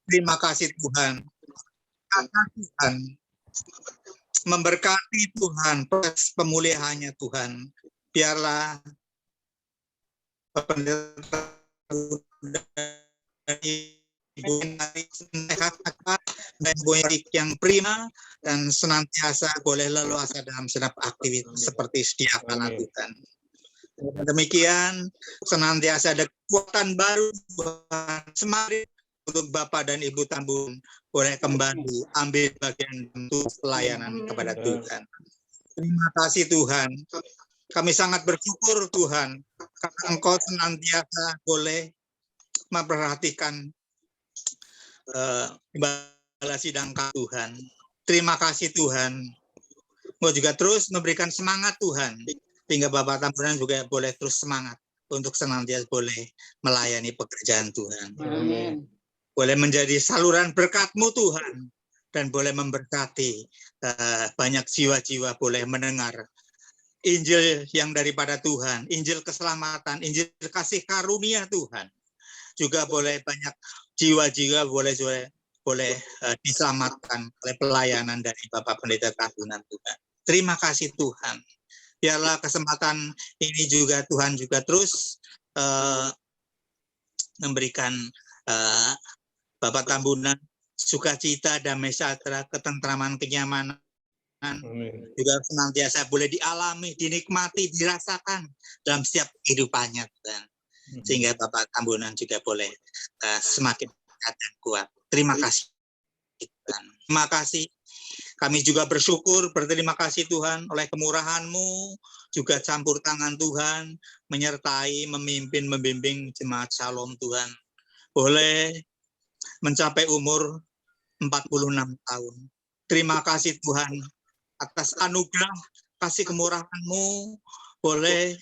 Terima kasih Tuhan. Kata Tuhan memberkati Tuhan proses pemulihannya Tuhan. Biarlah pendeta Ibu sehat dan yang prima dan senantiasa boleh leluasa dalam segenap aktivitas seperti sedia kala Tuhan. Demikian senantiasa ada kekuatan baru Tuhan, semangat untuk Bapak dan Ibu Tambun boleh kembali ambil bagian untuk pelayanan kepada Tuhan. Terima kasih Tuhan. Kami sangat bersyukur Tuhan karena Engkau senantiasa boleh memperhatikan gembala sidang Tuhan. Terima kasih Tuhan. Mau juga terus memberikan semangat Tuhan, sehingga Bapak Tambunan juga boleh terus semangat untuk senantiasa boleh melayani pekerjaan Tuhan. Amin. Boleh menjadi saluran berkat-Mu Tuhan, dan boleh memberkati banyak jiwa-jiwa boleh mendengar Injil yang daripada Tuhan, Injil keselamatan, Injil kasih karunia Tuhan. Juga boleh banyak jiwa-jiwa boleh diselamatkan oleh pelayanan dari Bapak Pendeta Tambunan Tuhan. Terima kasih Tuhan. Biarlah kesempatan ini juga Tuhan juga terus memberikan Bapak Tambunan sukacita, damai sejahtera, ketentraman, kenyamanan. Amin. Juga senantiasa boleh dialami, dinikmati, dirasakan dalam setiap kehidupannya Tuhan. Sehingga Bapak Tambunan juga boleh semakin sehat dan kuat. Terima kasih Tuhan. Terima kasih. Kami juga berterima kasih Tuhan oleh kemurahan-Mu, juga campur tangan Tuhan, menyertai, memimpin, membimbing jemaat Shalom Tuhan. Boleh mencapai umur 46 tahun. Terima kasih Tuhan atas anugerah, kasih kemurahan-Mu, boleh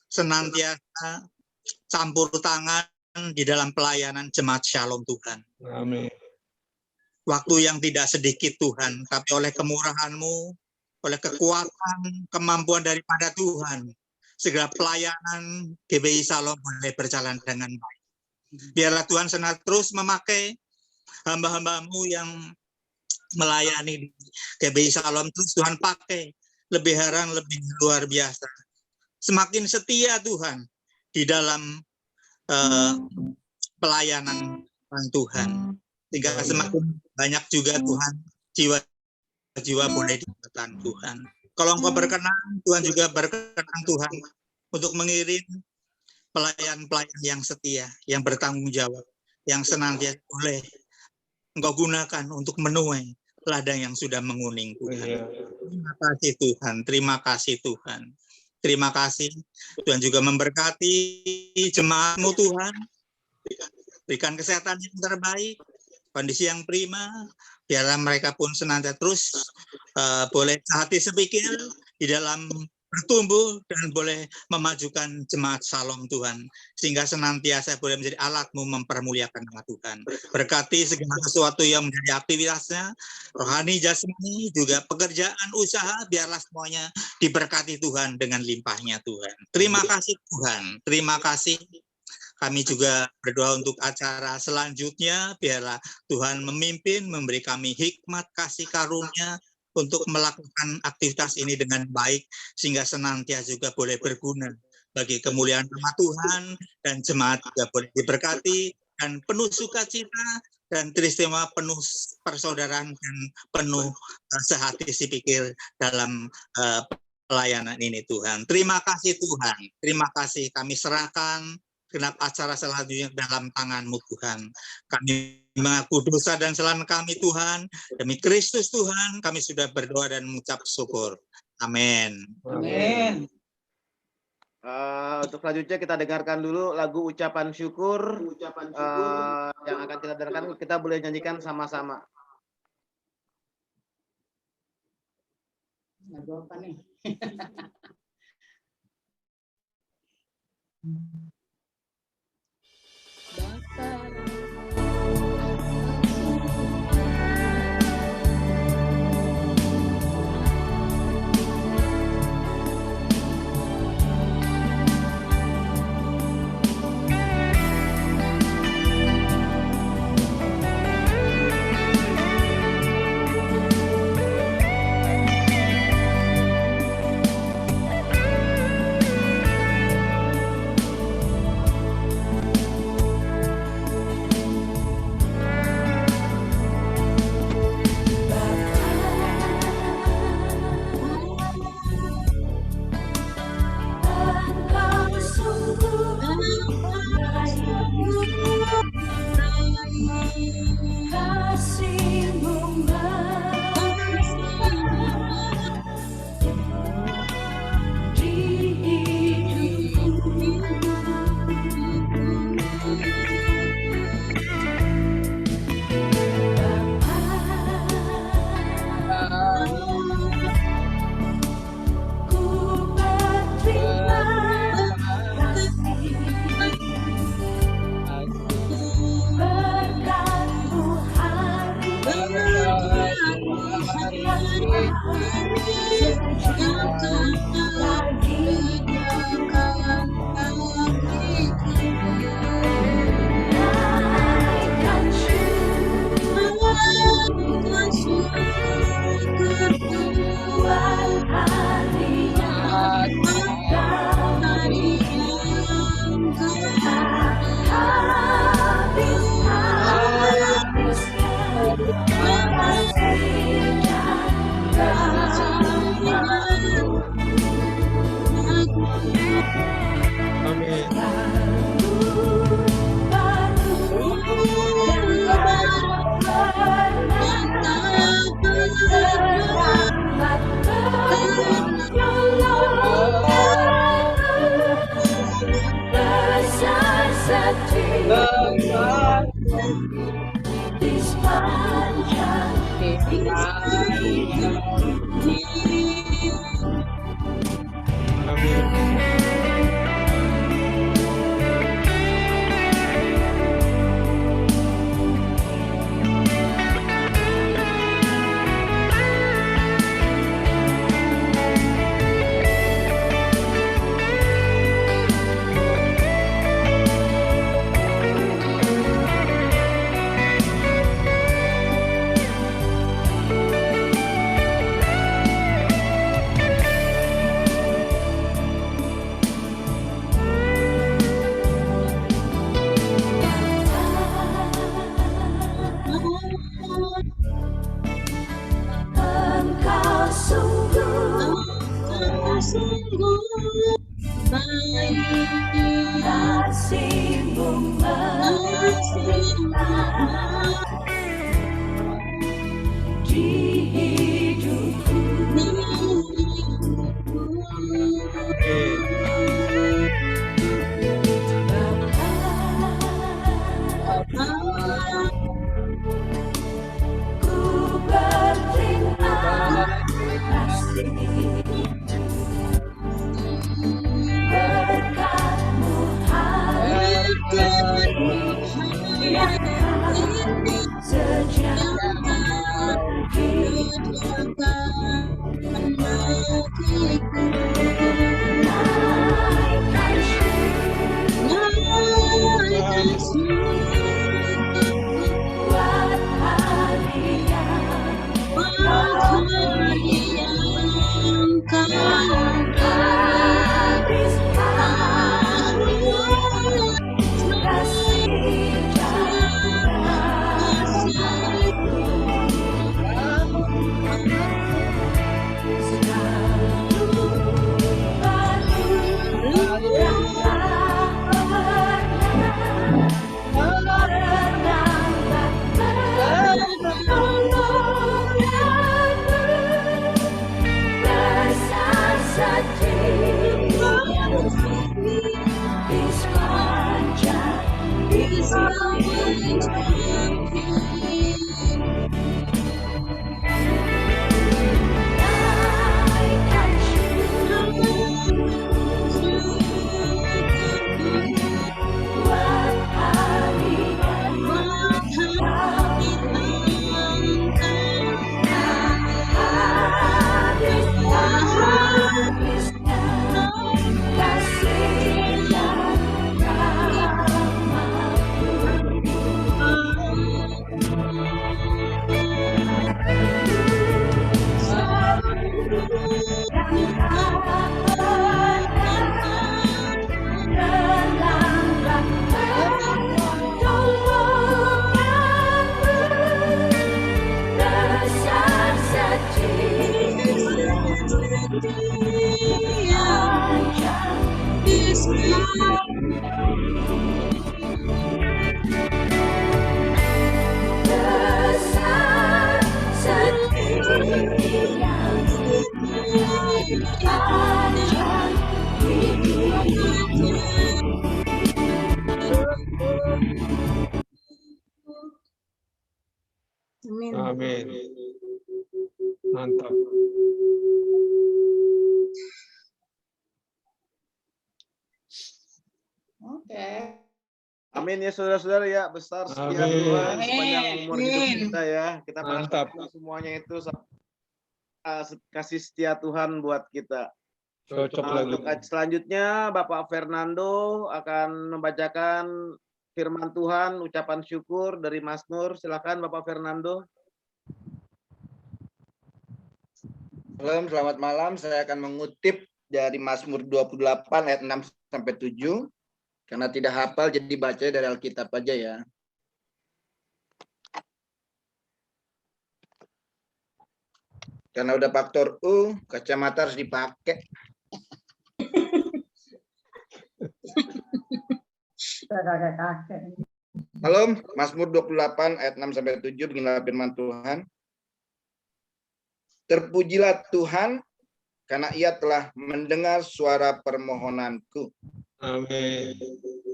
senantiasa campur tangan di dalam pelayanan jemaat Shalom Tuhan. Amin. Waktu yang tidak sedikit Tuhan, tapi oleh kemurahan-Mu, oleh kekuatan, kemampuan daripada Tuhan, segala pelayanan GBI Shalom boleh berjalan dengan baik. Biarlah Tuhan senantiasa terus memakai hamba-hamba-Mu yang melayani di GBI Shalom, terus Tuhan pakai lebih heran, lebih luar biasa. Semakin setia Tuhan di dalam pelayanan Tuhan. Sehingga semakin banyak juga Tuhan jiwa-jiwa boleh diberikan Tuhan. Kalau Engkau berkenan, Tuhan juga berkenan Tuhan untuk mengirim pelayan-pelayan yang setia, yang bertanggung jawab, yang senantiasa boleh Engkau gunakan untuk menuai ladang yang sudah menguning Tuhan. Terima kasih Tuhan, terima kasih Tuhan. Terima kasih Tuhan juga memberkati jemaat-Mu Tuhan. Berikan kesehatan yang terbaik, kondisi yang prima, biarlah mereka pun senantiasa terus boleh hati sepikir di dalam bertumbuh dan boleh memajukan jemaat Shalom Tuhan, sehingga senantiasa boleh menjadi alat-Mu mempermuliakan nama Tuhan. Berkati segala sesuatu yang menjadi aktivitasnya, rohani, jasmani, juga pekerjaan, usaha, biarlah semuanya diberkati Tuhan dengan limpahnya Tuhan. Terima kasih Tuhan, terima kasih. Kami juga berdoa untuk acara selanjutnya, biarlah Tuhan memimpin, memberi kami hikmat, kasih karunia, untuk melakukan aktivitas ini dengan baik, sehingga senantiasa juga boleh berguna bagi kemuliaan nama Tuhan, dan jemaat juga boleh diberkati, dan penuh sukacita, dan teristimewa penuh persaudaraan, dan penuh sehati sepikir dalam pelayanan ini Tuhan. Terima kasih Tuhan, terima kasih. Kami serahkan genap acara selanjutnya dalam tangan-Mu Tuhan. Kami mengaku dosa dan kesalahan kami Tuhan. Demi Kristus Tuhan, kami sudah berdoa dan mengucap syukur. Amin. Amin. Untuk selanjutnya kita dengarkan dulu lagu ucapan syukur. Yang akan kita dengarkan, kita boleh nyanyikan sama-sama. Lagu apa nih? Engkau sungguh baik, kasih-Mu melimpah di hidupku. Ku berterima kasih berkat-Mu sejak buat hari yang habis kasih Amin. Mantap. Oke. Amin ya saudara-saudara ya, besar setia Amin. Tuhan sepanjang umur hidup kita ya. Kita Mantap. perhatikan semuanya itu kasih setia Tuhan buat kita. Cocok lagi. Untuk selanjutnya Bapak Fernando akan membacakan firman Tuhan, ucapan syukur dari Mazmur. Silakan Bapak Fernando. Salam, selamat malam. Saya akan mengutip dari Mazmur 28 ayat 6 sampai 7. Karena tidak hafal jadi baca dari Alkitab aja ya. Karena udah faktor U, kacamata harus dipakai. Halo, Mazmur 28 ayat 6 sampai 7 beginilah firman Tuhan. Terpujilah Tuhan karena Ia telah mendengar suara permohonanku. Amin.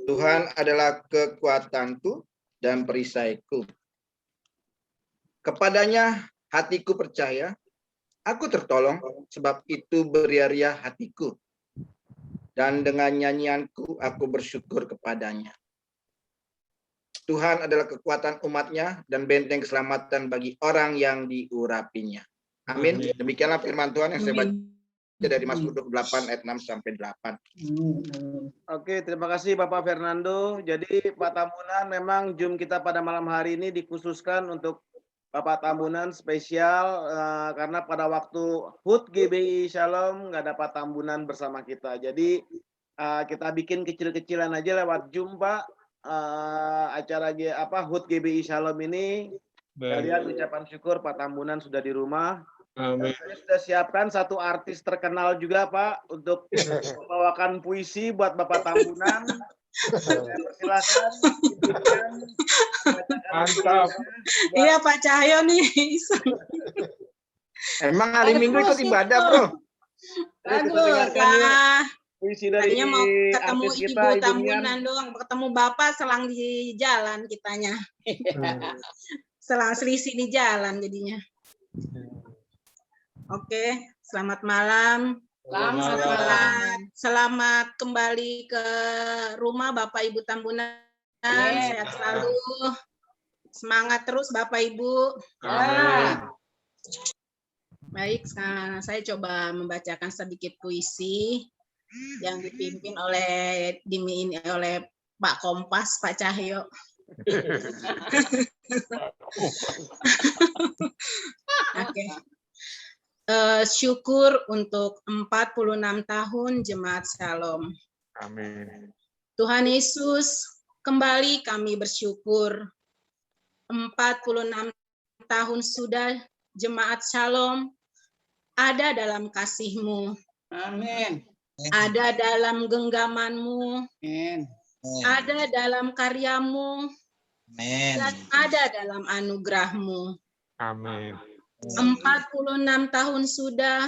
Tuhan adalah kekuatanku dan perisaiku. Kepadanya hatiku percaya, aku tertolong, sebab itu beria-ria hatiku. Dan dengan nyanyianku aku bersyukur kepadanya. Tuhan adalah kekuatan umatnya dan benteng keselamatan bagi orang yang diurapinya. Amin. Amin. Demikianlah firman Tuhan yang saya baca dari Mazmur 28 ayat 6 sampai 8. Oke, terima kasih Bapak Fernando. Jadi Pak Tambunan, memang Zoom kita pada malam hari ini dikhususkan untuk Bapak Tambunan spesial karena pada waktu HUT GBI Shalom nggak dapat Tambunan bersama kita. Jadi kita bikin kecil-kecilan aja lewat Zoom, Pak. Acara HUT GBI Shalom ini kalian ucapan syukur Pak Tambunan sudah di rumah. Amin. Saya sudah siapkan satu artis terkenal juga Pak untuk membawakan puisi buat Bapak Tambunan. Saya persilakan. Mantap. Iya Pak Cahyo nih. Emang hari Minggu ikut ibadah, Bro? Aduh, ya. Puisi dari Tadinya mau ketemu artis kita, Ibu Ibu Tambunan doang, ketemu Bapak selang di jalan kitanya. Selang selisih di jalan jadinya. Oke, selamat malam. Selamat malam. Selamat kembali ke rumah Bapak Ibu Tambunan. Sehat selalu. Semangat terus Bapak Ibu. Amin. Baik, sekarang saya coba membacakan sedikit puisi yang dipimpin oleh Pak Kompas, Pak Cahyo. Oke. Syukur untuk 46 tahun Jemaat Shalom. Amin. Tuhan Yesus, kembali kami bersyukur. 46 tahun sudah Jemaat Shalom ada dalam kasih-Mu. Amin. Ada dalam genggaman-Mu. Amin. Ada dalam karya-Mu. Dan ada dalam anugerah-Mu. Amin. 46 tahun sudah,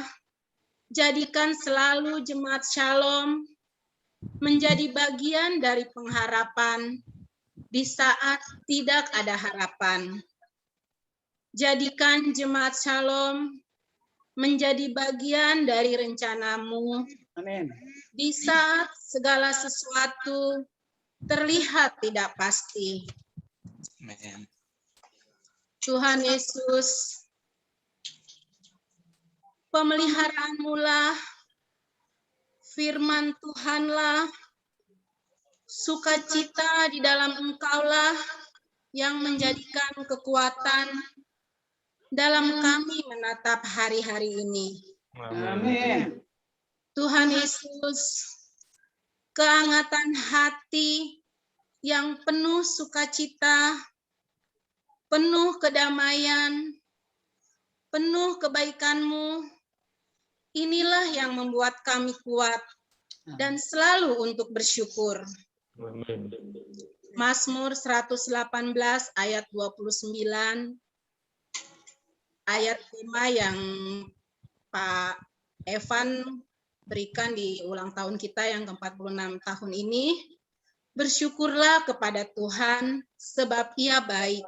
jadikan selalu Jemaat Shalom menjadi bagian dari pengharapan di saat tidak ada harapan. Jadikan Jemaat Shalom menjadi bagian dari rencana-Mu Amin. di saat segala sesuatu terlihat tidak pasti. Tuhan Yesus, pemeliharaan-Mu lah, firman Tuhanlah, sukacita di dalam Engkau-lah yang menjadikan kekuatan dalam kami menatap hari-hari ini. Amin. Tuhan Yesus, kehangatan hati yang penuh sukacita, penuh kedamaian, penuh kebaikan-Mu, inilah yang membuat kami kuat dan selalu untuk bersyukur. Amin. Mazmur 118 ayat 29, ayat 5 yang Pak Evan berikan di ulang tahun kita yang ke-46 tahun ini. Bersyukurlah kepada Tuhan sebab Ia baik.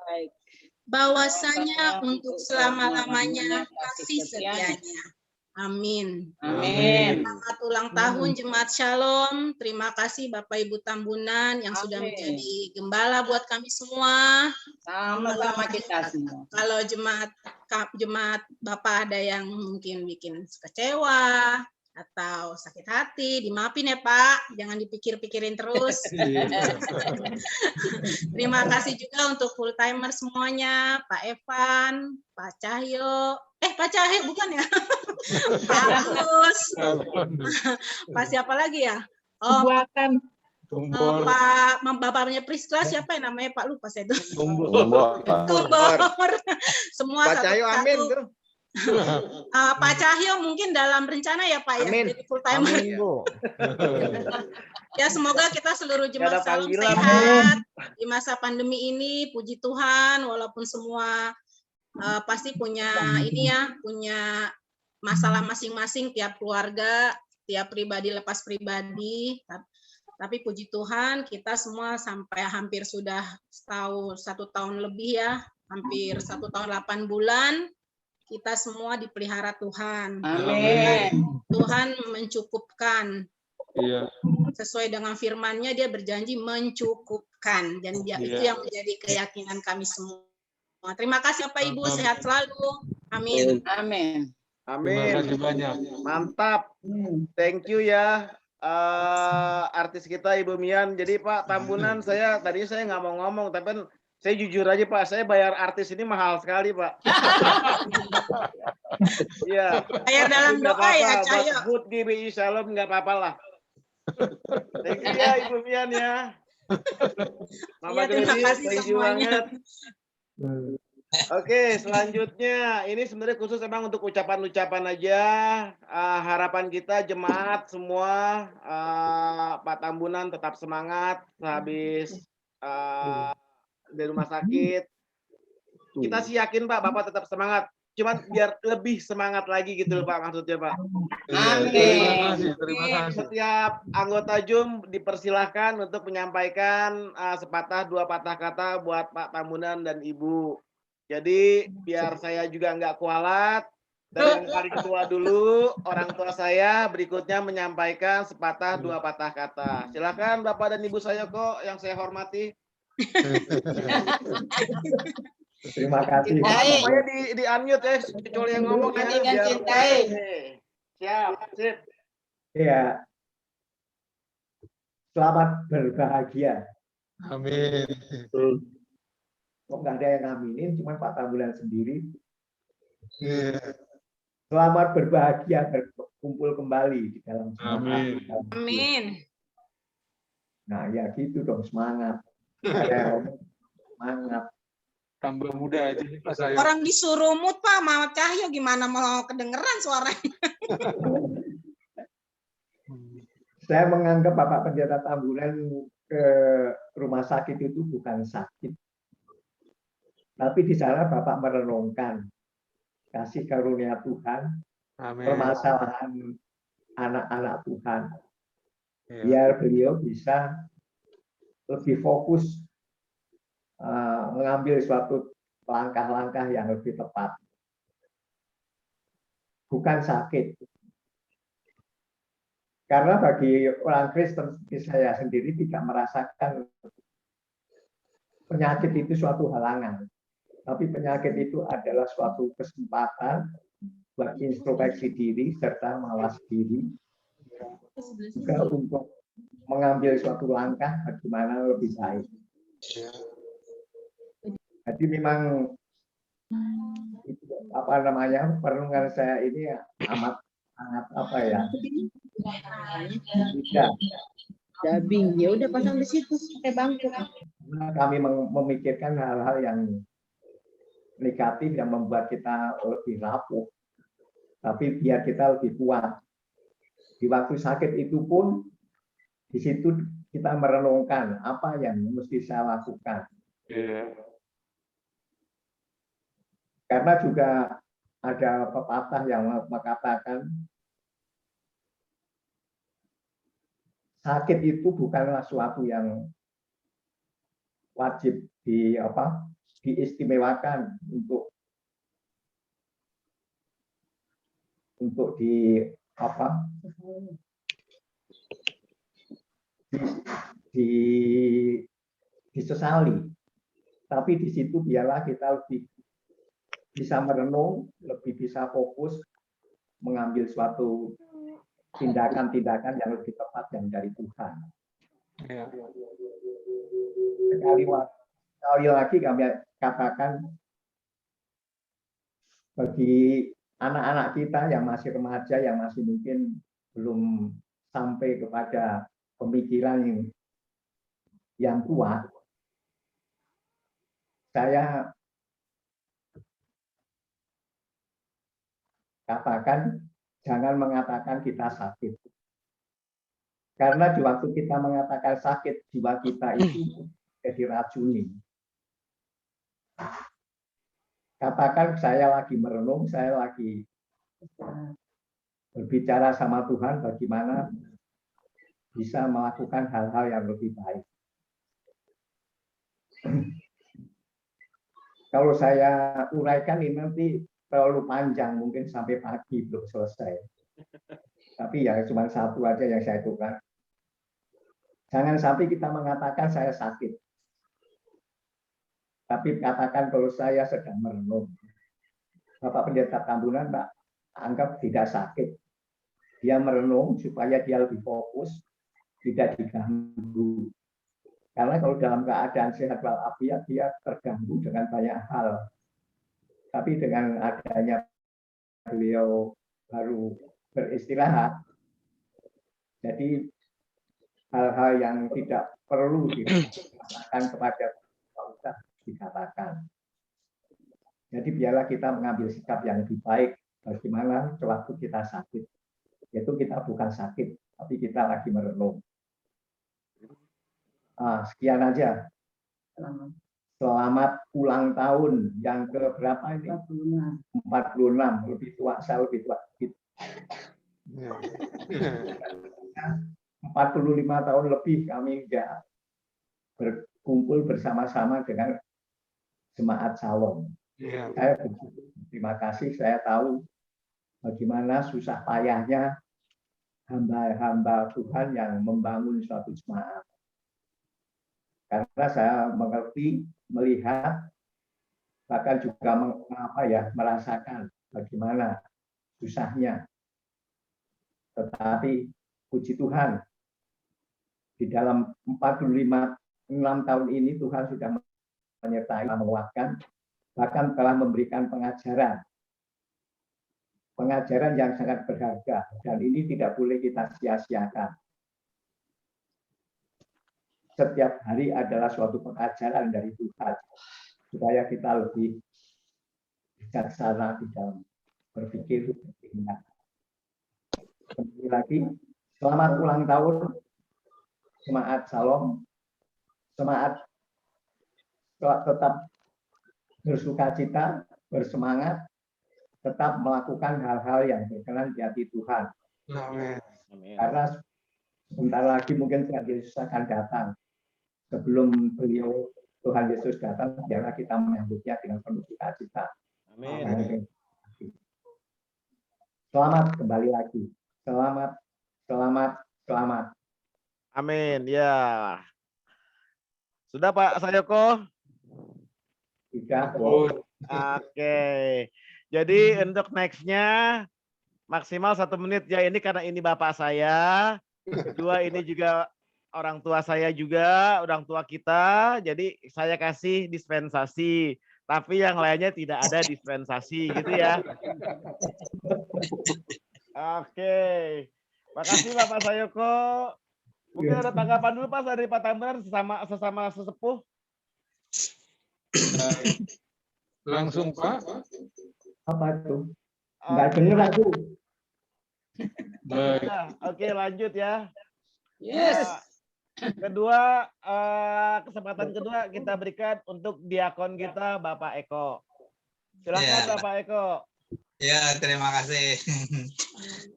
Bahwasanya untuk selama-lamanya kasih setianya. Amin. Amin. Selamat ulang tahun Jemaat Shalom. Terima kasih Bapak Ibu Tambunan yang sudah Amin. menjadi gembala buat kami semua. Sama-sama kita semua. Kalau jemaat Bapak ada yang mungkin bikin kecewa atau sakit hati, dimaafin ya Pak, jangan dipikir-pikirin terus. Terima kasih juga untuk full timer semuanya, Pak Evan, Pak Cahyo, Pak Cahyo bukan ya? Pak Agus, Pak siapa lagi ya? Oh, Buatan. Tumbor. Pak bapaknya Priskla siapa ya namanya Pak, lupa saya itu. Tumbor. Tumbor. Semua Pak Cahyo, amin tuh. Pak Cahyo mungkin dalam rencana ya Pak Amin. ya, jadi full timer. Amin, Bu. Ya semoga kita seluruh Nggak ada jemaat Shalom panggilan, sehat di masa pandemi ini. Puji Tuhan, walaupun semua pasti punya punya masalah masing-masing, tiap keluarga, tiap pribadi lepas pribadi. Tapi puji Tuhan kita semua sampai hampir sudah 1 tahun lebih ya hampir 1 tahun 8 bulan, kita semua dipelihara Tuhan. Amin. Tuhan mencukupkan. Iya. Sesuai dengan firman-Nya, Dia berjanji mencukupkan. Dan itu Iya. yang menjadi keyakinan kami semua. Terima kasih Bapak Ibu, Amin. sehat selalu. Amin. Amin. Terima Amin. kasih banyak. Mantap. Thank you ya artis kita Ibu Mian. Jadi Pak Tambunan, tadi saya nggak mau ngomong, tapi kan saya jujur aja Pak, saya bayar artis ini mahal sekali Pak. Iya. Bayar dalam Nggak doa ya, apa-apa, Cahyo. buat Good GBI Shalom nggak apa-apa lah. Thank you ya Ibu Mian ya. Mama Iya, terima Gledi, kasih thank you semuanya. banget. Oke, selanjutnya ini sebenarnya khusus emang untuk ucapan-ucapan aja. Harapan kita jemaat semua, Pak Tambunan tetap semangat habis dari rumah sakit. Kita sih yakin Pak, Bapak tetap semangat. Cuman biar lebih semangat lagi gitu loh Pak, maksudnya Pak. Iya, Amin. terima kasih, terima kasih. Setiap anggota JUM dipersilahkan untuk menyampaikan sepatah dua patah kata buat Pak Tambunan dan Ibu. Jadi biar saya juga nggak kualat, dari yang kali ketua dulu, orang tua saya berikutnya menyampaikan sepatah dua patah kata. Silakan Bapak dan Ibu saya kok yang saya hormati. Terima kasih. Cintai. Pokoknya di unmute ya, kecuali yang ngomong ya. Dengan biar- cintai. Oke. Siap, sip. Ya. Selamat berbahagia. Amin. Kok nggak ada yang ngaminin, cuma Pak Tambunan sendiri. Iya. Selamat berbahagia berkumpul kembali di dalam Amin. semangat. Amin. Nah ya gitu dong, semangat. Ada yang ngomong, semangat. Tambah muda aja nih Pak saya. Orang disuruh mute Pak, Mama Cahyo gimana mau kedengeran suaranya? Saya menganggap Bapak Pendeta Tambunan ke rumah sakit itu bukan sakit. Tapi di sana Bapak merenungkan kasih karunia Tuhan, Amin. permasalahan anak-anak Tuhan. Iya. Biar beliau bisa lebih fokus mengambil suatu langkah-langkah yang lebih tepat. Bukan sakit. Karena bagi orang Kristen seperti saya sendiri tidak merasakan penyakit itu suatu halangan. Tapi penyakit itu adalah suatu kesempatan buat introspeksi diri serta mawas diri. Juga untuk mengambil suatu langkah bagaimana lebih baik. Jadi memang itu, apa namanya, perenungan saya ini amat sangat apa ya? Tidak. Dabing. Ya udah pasang di situ pakai bangku. Karena kami memikirkan hal-hal yang negatif yang membuat kita lebih rapuh. Tapi biar kita lebih kuat. Di waktu sakit itu pun di situ kita merenungkan apa yang mesti saya lakukan. Iya. Karena juga ada pepatah yang mengatakan sakit itu bukanlah suatu yang wajib diistimewakan untuk disesali. Tapi di situ biarlah kita lebih bisa merenung, lebih bisa fokus mengambil suatu tindakan-tindakan yang lebih tepat yang dari Tuhan. Iya. Sekali lagi kami katakan bagi anak-anak kita yang masih remaja, yang masih mungkin belum sampai kepada pemikiran yang kuat, saya katakan jangan mengatakan kita sakit. Karena di waktu kita mengatakan sakit, jiwa kita itu diracuni. Katakan saya lagi merenung, saya lagi berbicara sama Tuhan bagaimana bisa melakukan hal-hal yang lebih baik. Kalau saya uraikan ini nanti terlalu panjang, mungkin sampai pagi belum selesai. Tapi ya cuma satu aja yang saya tukar. Jangan sampai kita mengatakan saya sakit. Tapi katakan kalau saya sedang merenung. Bapak Pendeta Tambunan, Pak, anggap tidak sakit. Dia merenung supaya dia lebih fokus, tidak diganggu. Karena kalau dalam keadaan sehat walafiat, dia terganggu dengan banyak hal. Tapi dengan adanya beliau baru beristirahat, jadi hal-hal yang tidak perlu dikatakan kepada kita dikatakan. Jadi biarlah kita mengambil sikap yang lebih baik. Bagaimana sewaktu kita sakit, yaitu kita bukan sakit, tapi kita lagi merenung. Sekian aja. Selamat ulang tahun yang ke berapa ini? 46. Lebih tua, saya lebih tua. 45 tahun lebih kami sudah berkumpul bersama-sama dengan jemaat Shalom. Saya terima kasih, saya tahu bagaimana susah payahnya hamba-hamba Tuhan yang membangun suatu jemaat. Karena saya mengerti, melihat, bahkan juga merasakan bagaimana susahnya. Tetapi puji Tuhan, di dalam 6 tahun ini Tuhan sudah menyertai, menguatkan, bahkan telah memberikan pengajaran yang sangat berharga, dan ini tidak boleh kita sia-siakan. Setiap hari adalah suatu pengajaran dari Tuhan, supaya kita lebih bijaksana di dalam berpikir. Kembali lagi, selamat ulang tahun jemaat Shalom. Semangat, tetap bersukacita, bersemangat, tetap melakukan hal-hal yang berkenan di hati Tuhan. Amin. Karena sebentar lagi mungkin Tuhan Yesus akan datang. Sebelum beliau Tuhan Yesus datang, biarlah kita menyambutnya dengan penuh sukacita. Amin. Selamat kembali lagi. Selamat. Amin. Ya. Sudah Pak Sayoko? Tidak. Oke. Jadi untuk next-nya maksimal 1 menit ya, ini karena ini bapak saya. Kedua ini juga orang tua saya juga, orang tua kita. Jadi saya kasih dispensasi. Tapi yang lainnya tidak ada dispensasi gitu ya. Oke. Makasih Bapak Sayoko. Mungkin ada tanggapan dulu Pak dari Pak Tambunan sesama sesepuh. Langsung Pak. Apa itu? Enggak dengar aku. Baik. Oke, lanjut ya. Yes. Kedua, kesempatan kedua kita berikan untuk diakon kita Bapak Eko. Silakan Ya. Bapak Eko. Ya, terima kasih.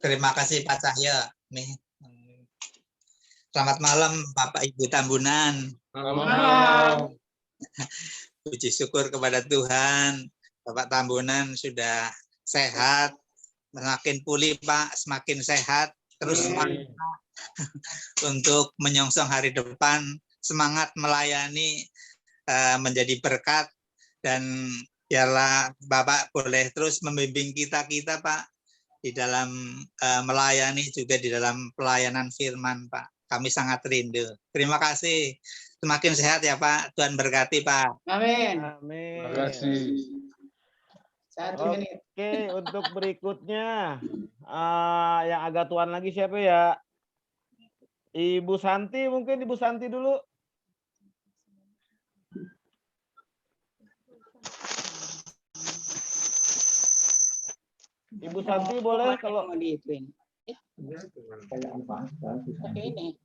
Terima kasih Pak Cahyo. Nih. Selamat malam Bapak Ibu Tambunan. Malam. Puji syukur kepada Tuhan. Bapak Tambunan sudah sehat, semakin pulih Pak, semakin sehat, terus semangat untuk menyongsong hari depan, semangat melayani, menjadi berkat, dan biarlah Bapak boleh terus membimbing kita Pak di dalam melayani, juga di dalam pelayanan firman Pak. Kami sangat rindu. Terima kasih. Semakin sehat ya Pak. Tuhan berkati Pak. Amin. Amin. Terima kasih. 1 menit. Oke, untuk berikutnya yang agak tuan lagi siapa ya? Ibu Santi, mungkin Ibu Santi dulu. Ibu Santi boleh kalau Mau diituin. Kayak apa? Pakai ini.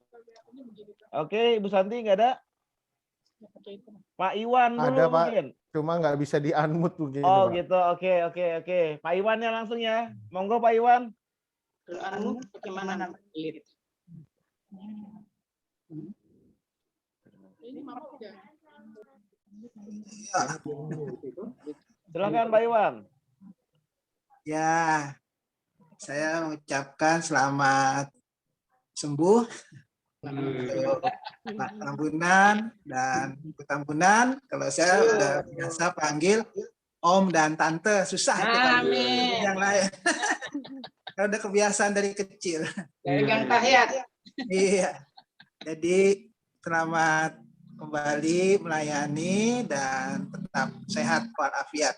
Oke, Ibu Santi nggak ada? Pak Iwan dulu Ada, Pak. mungkin. Cuma nggak bisa di-unmute begini, Oh Pak. gitu, oke. Pak Iwannya langsung ya. Monggo Pak Iwan. Kalau anu bagaimana? Lihat. Silakan Pak Iwan. Ya, saya mengucapkan selamat sembuh untuk Pak Tambunan dan Ibu Tambunan. Kalau saya udah biasa panggil Om dan Tante, susah itu panggil yang lain. Saya udah kebiasaan dari kecil. Gang tahiyat. Iya. Jadi selamat kembali melayani dan tetap sehat walafiat.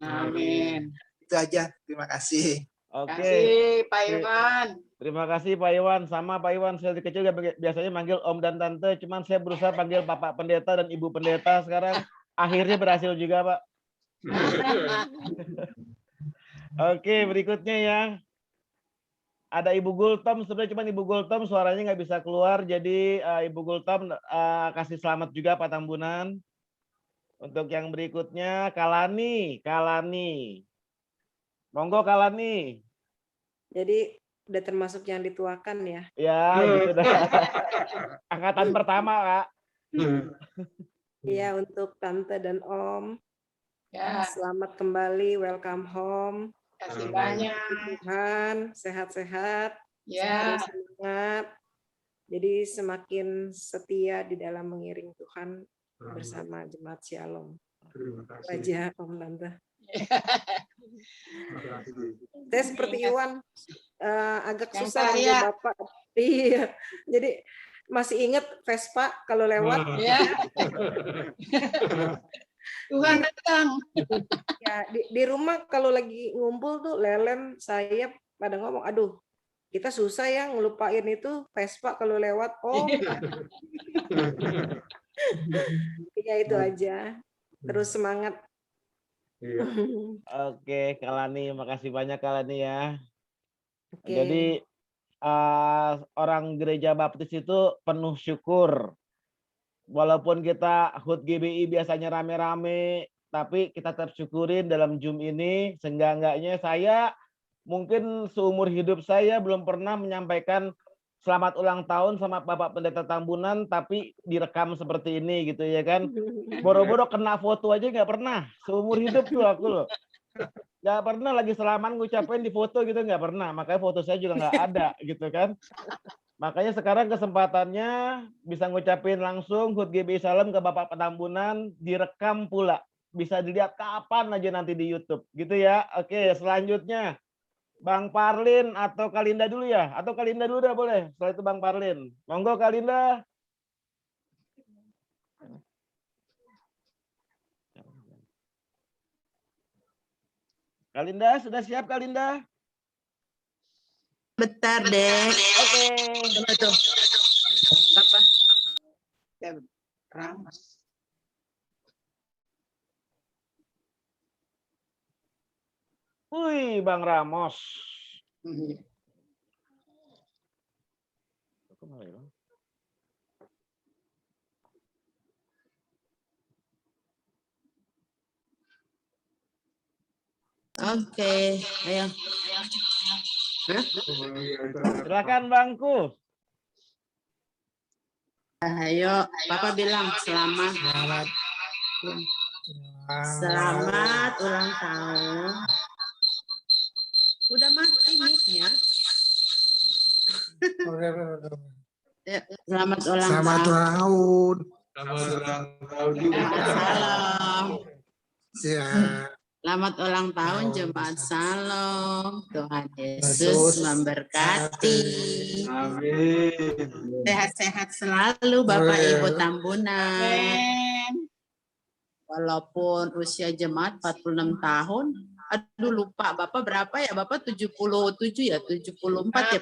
Amin. Itu aja. Terima kasih. Oke. Pak Iwan. Terima kasih Pak Iwan. Sama Pak Iwan, saya dari kecil biasanya manggil Om dan Tante, cuman saya berusaha panggil Bapak Pendeta dan Ibu Pendeta sekarang. Akhirnya berhasil juga, Pak. Oke, berikutnya ya. Ada Ibu Gultom, sebenarnya cuma Ibu Gultom suaranya nggak bisa keluar, jadi Ibu Gultom kasih selamat juga Pak Tambunan. Untuk yang berikutnya, Kalani. Monggo Kalani. Jadi udah termasuk yang dituakan ya. Ya, gitu dah. Angkatan pertama, Kak. Iya, untuk Tante dan Om. Ya. Selamat kembali, welcome home. Kasih banyak. Tuhan, sehat-sehat. Ya. Semangat. Jadi semakin setia di dalam mengiring Tuhan bersama Jemaat Shalom. Wajah Om Tante. Saya seperti Iwan, agak Yang susah saya. manggil Bapak. Iya, jadi masih ingat Vespa kalau lewat. Ya. Tuhan datang. Ya, di rumah kalau lagi ngumpul tuh Lelen, saya pada ngomong, aduh, kita susah ya ngelupain itu Vespa kalau lewat. Oh, ya itu aja. Terus semangat. Oke, Kalani, makasih banyak Kalani ya. Oke. Jadi orang gereja Baptis itu penuh syukur. Walaupun kita HUT GBI biasanya rame-rame, tapi kita tetap syukurin dalam Zoom ini. Seenggak-enggaknya saya mungkin seumur hidup saya belum pernah menyampaikan selamat ulang tahun sama Bapak Pendeta Tambunan, tapi direkam seperti ini gitu ya kan. Boro-boro kena foto aja nggak pernah. Seumur hidup tuh aku loh. Nggak pernah lagi selamat ngucapin di foto gitu, nggak pernah. Makanya foto saya juga nggak ada gitu kan. Makanya sekarang kesempatannya bisa ngucapin langsung HUT GBI Salam ke Bapak Tambunan, direkam pula. Bisa dilihat kapan aja nanti di YouTube gitu ya. Oke, selanjutnya Bang Parlin atau Kalinda dulu ya? Atau Kalinda dulu dah boleh. Setelah itu Bang Parlin. Monggo Kalinda. Kalinda, sudah siap Kalinda? Bentar, Dek. Oke. Coba tuh. Apa? Ramos. Wih, Bang Ramos. Oke, ayo. Hah? Silakan Bangku. Ayo, Papa bilang selamat ulang tahun. Udah mati mic-nya. Ya, selamat ulang tahun. Selamat ulang tahun juga. Salam. Ya. Selamat ulang tahun Jemaat Shalom. Tuhan Yesus memberkati. Amin. Sehat-sehat selalu Bapak Amin. Ibu Tambunan. Amin. Walaupun usia jemaat 46 tahun. Aduh lupa Bapak berapa ya? Bapak 77 ya? 74 ya?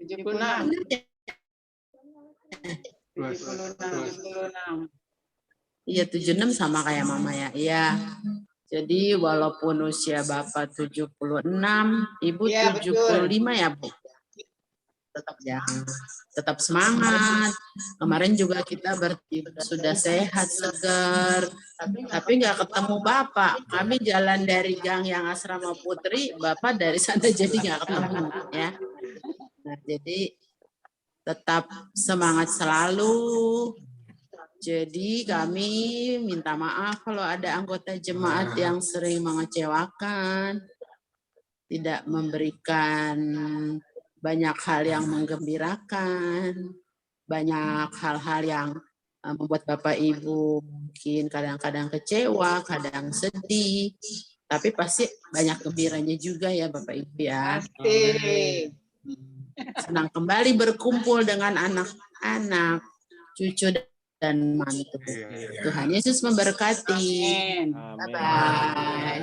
76. Plus. 76. Iya 76 sama kayak Mama ya. Iya. Jadi walaupun usia Bapak 76, Ibu Ya, 75 ya Bu? Tetap semangat. Kemarin juga kita sudah sehat, segar. Tapi nggak ketemu Bapak. Kami jalan dari gang yang Asrama Putri, Bapak dari sana jadi nggak ketemu ya. Nah, jadi tetap semangat selalu. Jadi kami minta maaf kalau ada anggota jemaat yang sering mengecewakan, tidak memberikan banyak hal yang menggembirakan, banyak hal-hal yang membuat Bapak Ibu mungkin kadang-kadang kecewa, kadang sedih, tapi pasti banyak gembiranya juga ya Bapak Ibu ya. Pasti. Senang kembali berkumpul dengan anak-anak, cucu dan mantu. Tuhan Yesus memberkati. Bye-bye.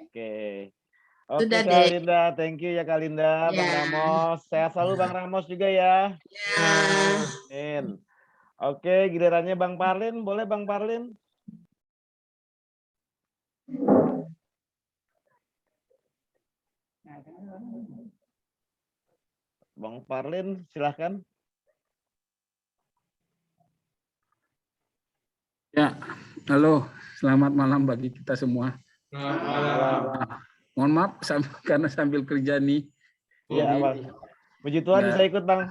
Oke. Oke Sudah Kak deh. Linda, thank you ya Kak Linda, Bang Ya. Ramos. Sehat selalu Bang Ramos juga ya. Amin. Oke, gilirannya Bang Parlin, boleh Bang Parlin? Bang Parlin, silahkan. Ya, halo, selamat malam bagi kita semua. Mohon maaf karena sambil kerja nih. Iya, Bang. Puji Tuhan bisa ikut, Bang.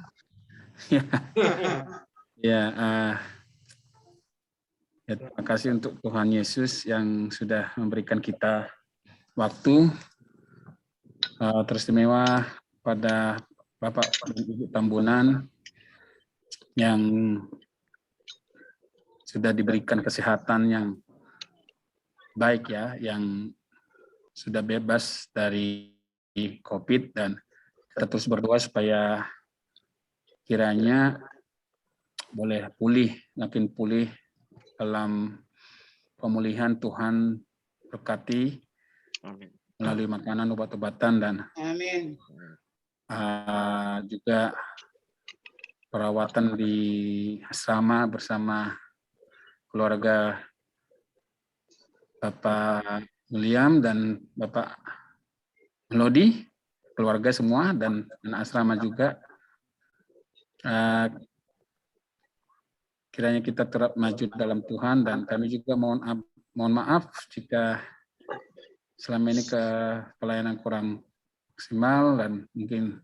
Ya, terima kasih untuk Tuhan Yesus yang sudah memberikan kita waktu teristimewa pada Bapak dan Ibu Tambunan yang sudah diberikan kesehatan yang baik ya, yang sudah bebas dari COVID, dan kita terus berdoa supaya kiranya boleh pulih, makin pulih dalam pemulihan. Tuhan berkati melalui makanan, obat-obatan, dan Amin. juga perawatan di asrama bersama keluarga Bapak William dan Bapak Melody, keluarga semua, dan asrama juga. Kiranya kita terus maju dalam Tuhan, dan kami juga mohon maaf jika selama ini ke pelayanan kurang maksimal dan mungkin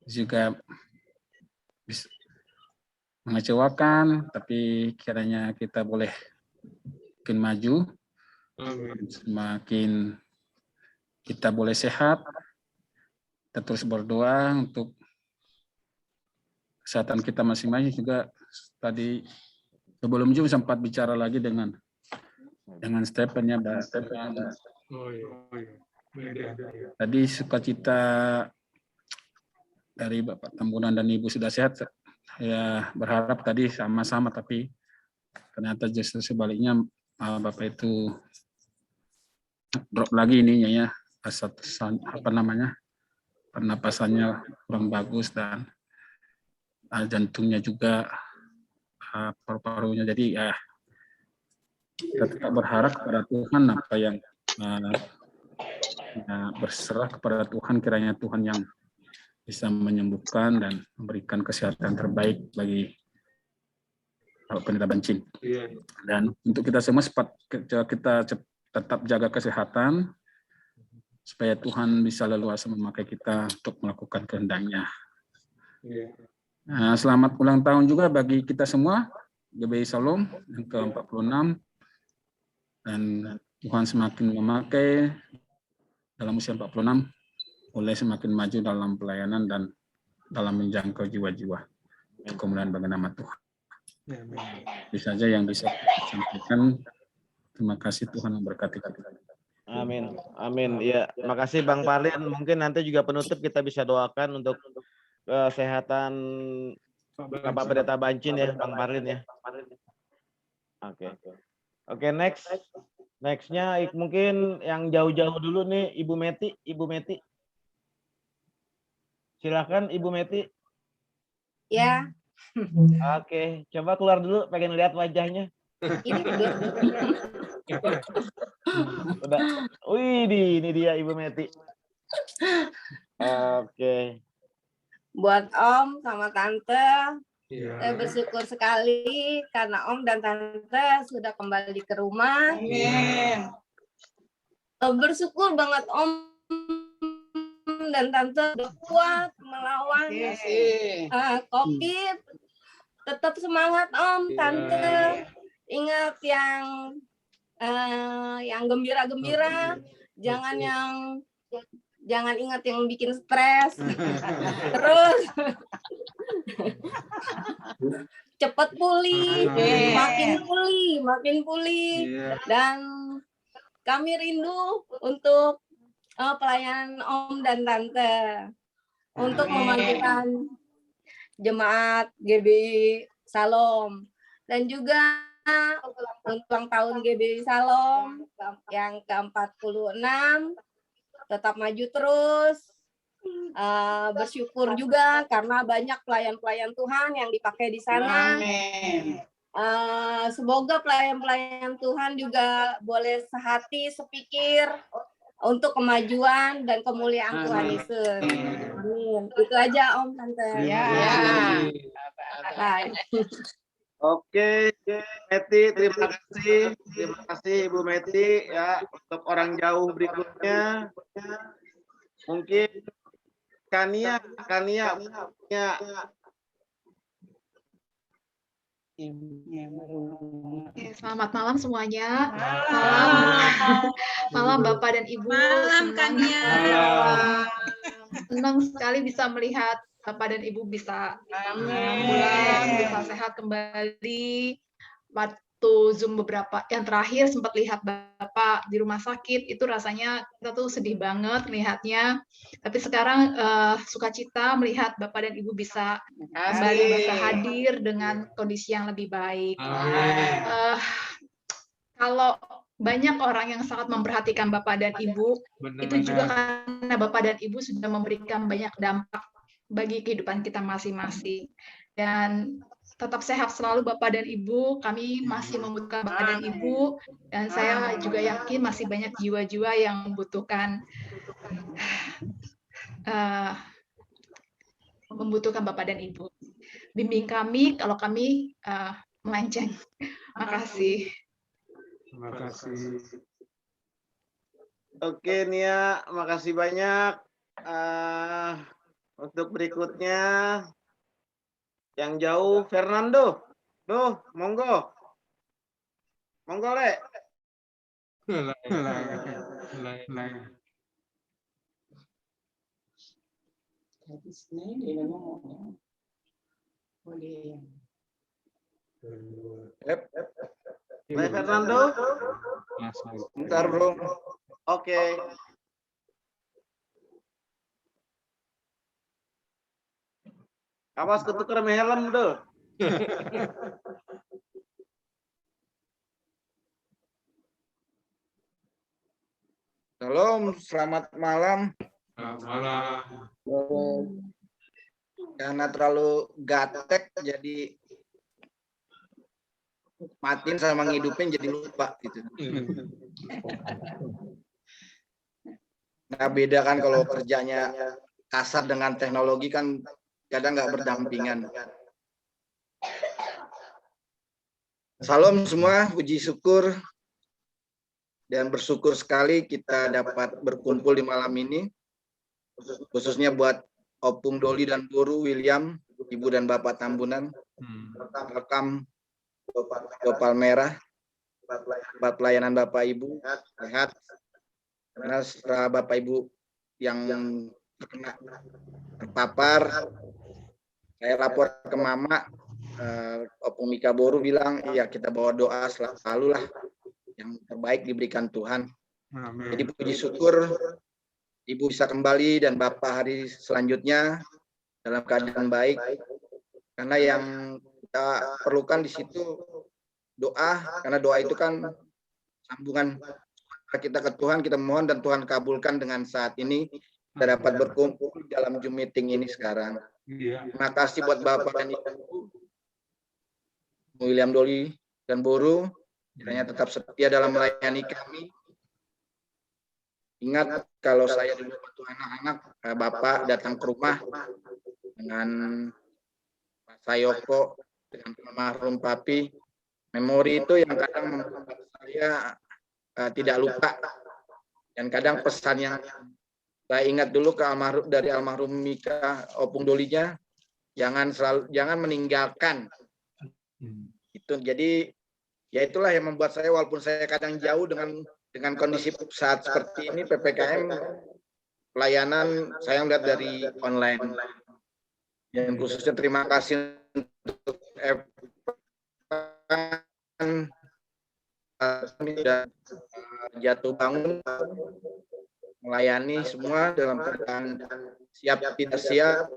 juga bisa mengecewakan, tapi kiranya kita boleh makin maju, semakin kita boleh sehat. Kita terus berdoa untuk kesehatan kita masing-masing. Juga tadi sebelum Zoom sempat bicara lagi dengan Stephen ya, Mbak Stephen. Tadi sukacita dari Bapak Tambunan dan Ibu sudah sehat. Ya berharap tadi sama-sama, tapi ternyata justru sebaliknya Bapak itu drop lagi ininya ya, pernapasannya kurang bagus, dan jantungnya juga, paru-parunya. Jadi ya kita tetap berharap kepada Tuhan, apa yang berserah kepada Tuhan, kiranya Tuhan yang bisa menyembuhkan dan memberikan kesehatan terbaik bagi Pendeta Bancin. Dan untuk kita semua kita tetap jaga kesehatan supaya Tuhan bisa leluasa memakai kita untuk melakukan kehendak-Nya. Nah, selamat ulang tahun juga bagi kita semua, GBI Salom yang ke-46, dan Tuhan semakin memakai dalam usia 46, boleh semakin maju dalam pelayanan dan dalam menjangkau jiwa-jiwa untuk kemuliaan bagi nama Tuhan. Itu saja yang bisa saya sampaikan. Terima kasih, Tuhan memberkati kita. Amin. Amin. Ya, makasih Bang Parlin. Mungkin nanti juga penutup kita bisa doakan untuk kesehatan Bapak Pendeta Bancin ya, Bang Parlin ya. Oke. Oke, nextnya mungkin yang jauh-jauh dulu nih, Ibu Meti. Silakan Ibu Meti. Ya. Oke, coba keluar dulu, pengen lihat wajahnya. Ini Udah. Wih, ini dia Ibu Meti. Oke. Buat Om sama Tante, saya bersyukur sekali karena Om dan Tante sudah kembali ke rumah. Amin. Bersyukur banget Om dan Tante udah kuat melawan COVID. tetap semangat Om, Tante. Ingat yang gembira-gembira, jangan ingat yang bikin stres. Terus cepat pulih, makin pulih. Dan kami rindu untuk pelayanan Om dan Tante untuk memajukan jemaat GBI Salom dan juga ulang tahun GBI Salom yang ke-46. Tetap maju terus, bersyukur juga karena banyak pelayan-pelayan Tuhan yang dipakai di sana. Semoga pelayan-pelayan Tuhan juga boleh sehati, sepikir untuk kemajuan dan kemuliaan Tuhan Yesus. Amin. Itu aja Om, Tante. Bye. Oke, Meti, terima kasih Ibu Meti ya. Untuk orang jauh berikutnya, mungkin Kania. Selamat malam semuanya. Malam Bapak dan Ibu. Malam Kania. Senang sekali bisa melihat Bapak dan Ibu bisa pulang, bisa sehat kembali. Waktu Zoom beberapa yang terakhir sempat lihat Bapak di rumah sakit, itu rasanya kita tuh sedih banget melihatnya. Tapi sekarang sukacita melihat Bapak dan Ibu bisa kembali bisa hadir dengan kondisi yang lebih baik. Kalau banyak orang yang sangat memperhatikan Bapak dan Ibu, itu juga karena Bapak dan Ibu sudah memberikan banyak dampak bagi kehidupan kita masing-masing. Dan tetap sehat selalu Bapak dan Ibu, kami masih membutuhkan Bapak dan Ibu, dan saya juga yakin masih banyak jiwa-jiwa yang membutuhkan Bapak dan Ibu. Bimbing kami kalau kami melenceng. Makasih. Terima kasih. Oke Nia, makasih banyak. Untuk berikutnya yang jauh Fernando. Tuh, monggo. Monggo, Le. Le Fernando. Bentar, Bro. Oke. Awas ketuker helm tuh. Shalom, selamat malam. Selamat malam. Karena terlalu gatek jadi matiin sama ngidupin jadi lupa gitu. Nah, beda kan kalau kerjanya kasar dengan teknologi kan kadang nggak berdampingan. Salam semua, puji syukur dan bersyukur sekali kita dapat berkumpul di malam ini, khususnya buat Opung Doli dan Guru William, Ibu dan Bapak Tambunan, rekam Gopal Merah, buat pelayanan Bapak Ibu sehat, karena setelah Bapak Ibu yang terpapar, saya lapor ke Mama, Opung Mika Boru bilang, ya kita bawa doa selalu lah, yang terbaik diberikan Tuhan. Amin. Jadi puji syukur Ibu bisa kembali dan Bapak hari selanjutnya dalam keadaan baik, karena yang kita perlukan di situ doa, karena doa itu kan sambungan kita ke Tuhan, kita mohon dan Tuhan kabulkan dengan saat ini kita dapat berkumpul dalam Zoom meeting ini sekarang. Terima kasih buat Bapak dan Ibu William Doli dan Boru, kiranya tetap setia dalam melayani kami. Ingat kalau saya dulu waktu anak-anak, Bapak datang ke rumah dengan Pak Sayoko, dengan almarhum Papi, memori itu yang kadang membuat saya tidak lupa. Dan kadang pesan yang saya ingat dulu dari almarhum Mika Opung Dolinya, jangan meninggalkan Itu jadi ya itulah yang membuat saya walaupun saya kadang jauh dengan kondisi saat seperti ini PPKM pelayanan saya melihat dari online. Dan khususnya terima kasih untuk sudah jatuh bangun melayani semua dalam keadaan siap tidak siap,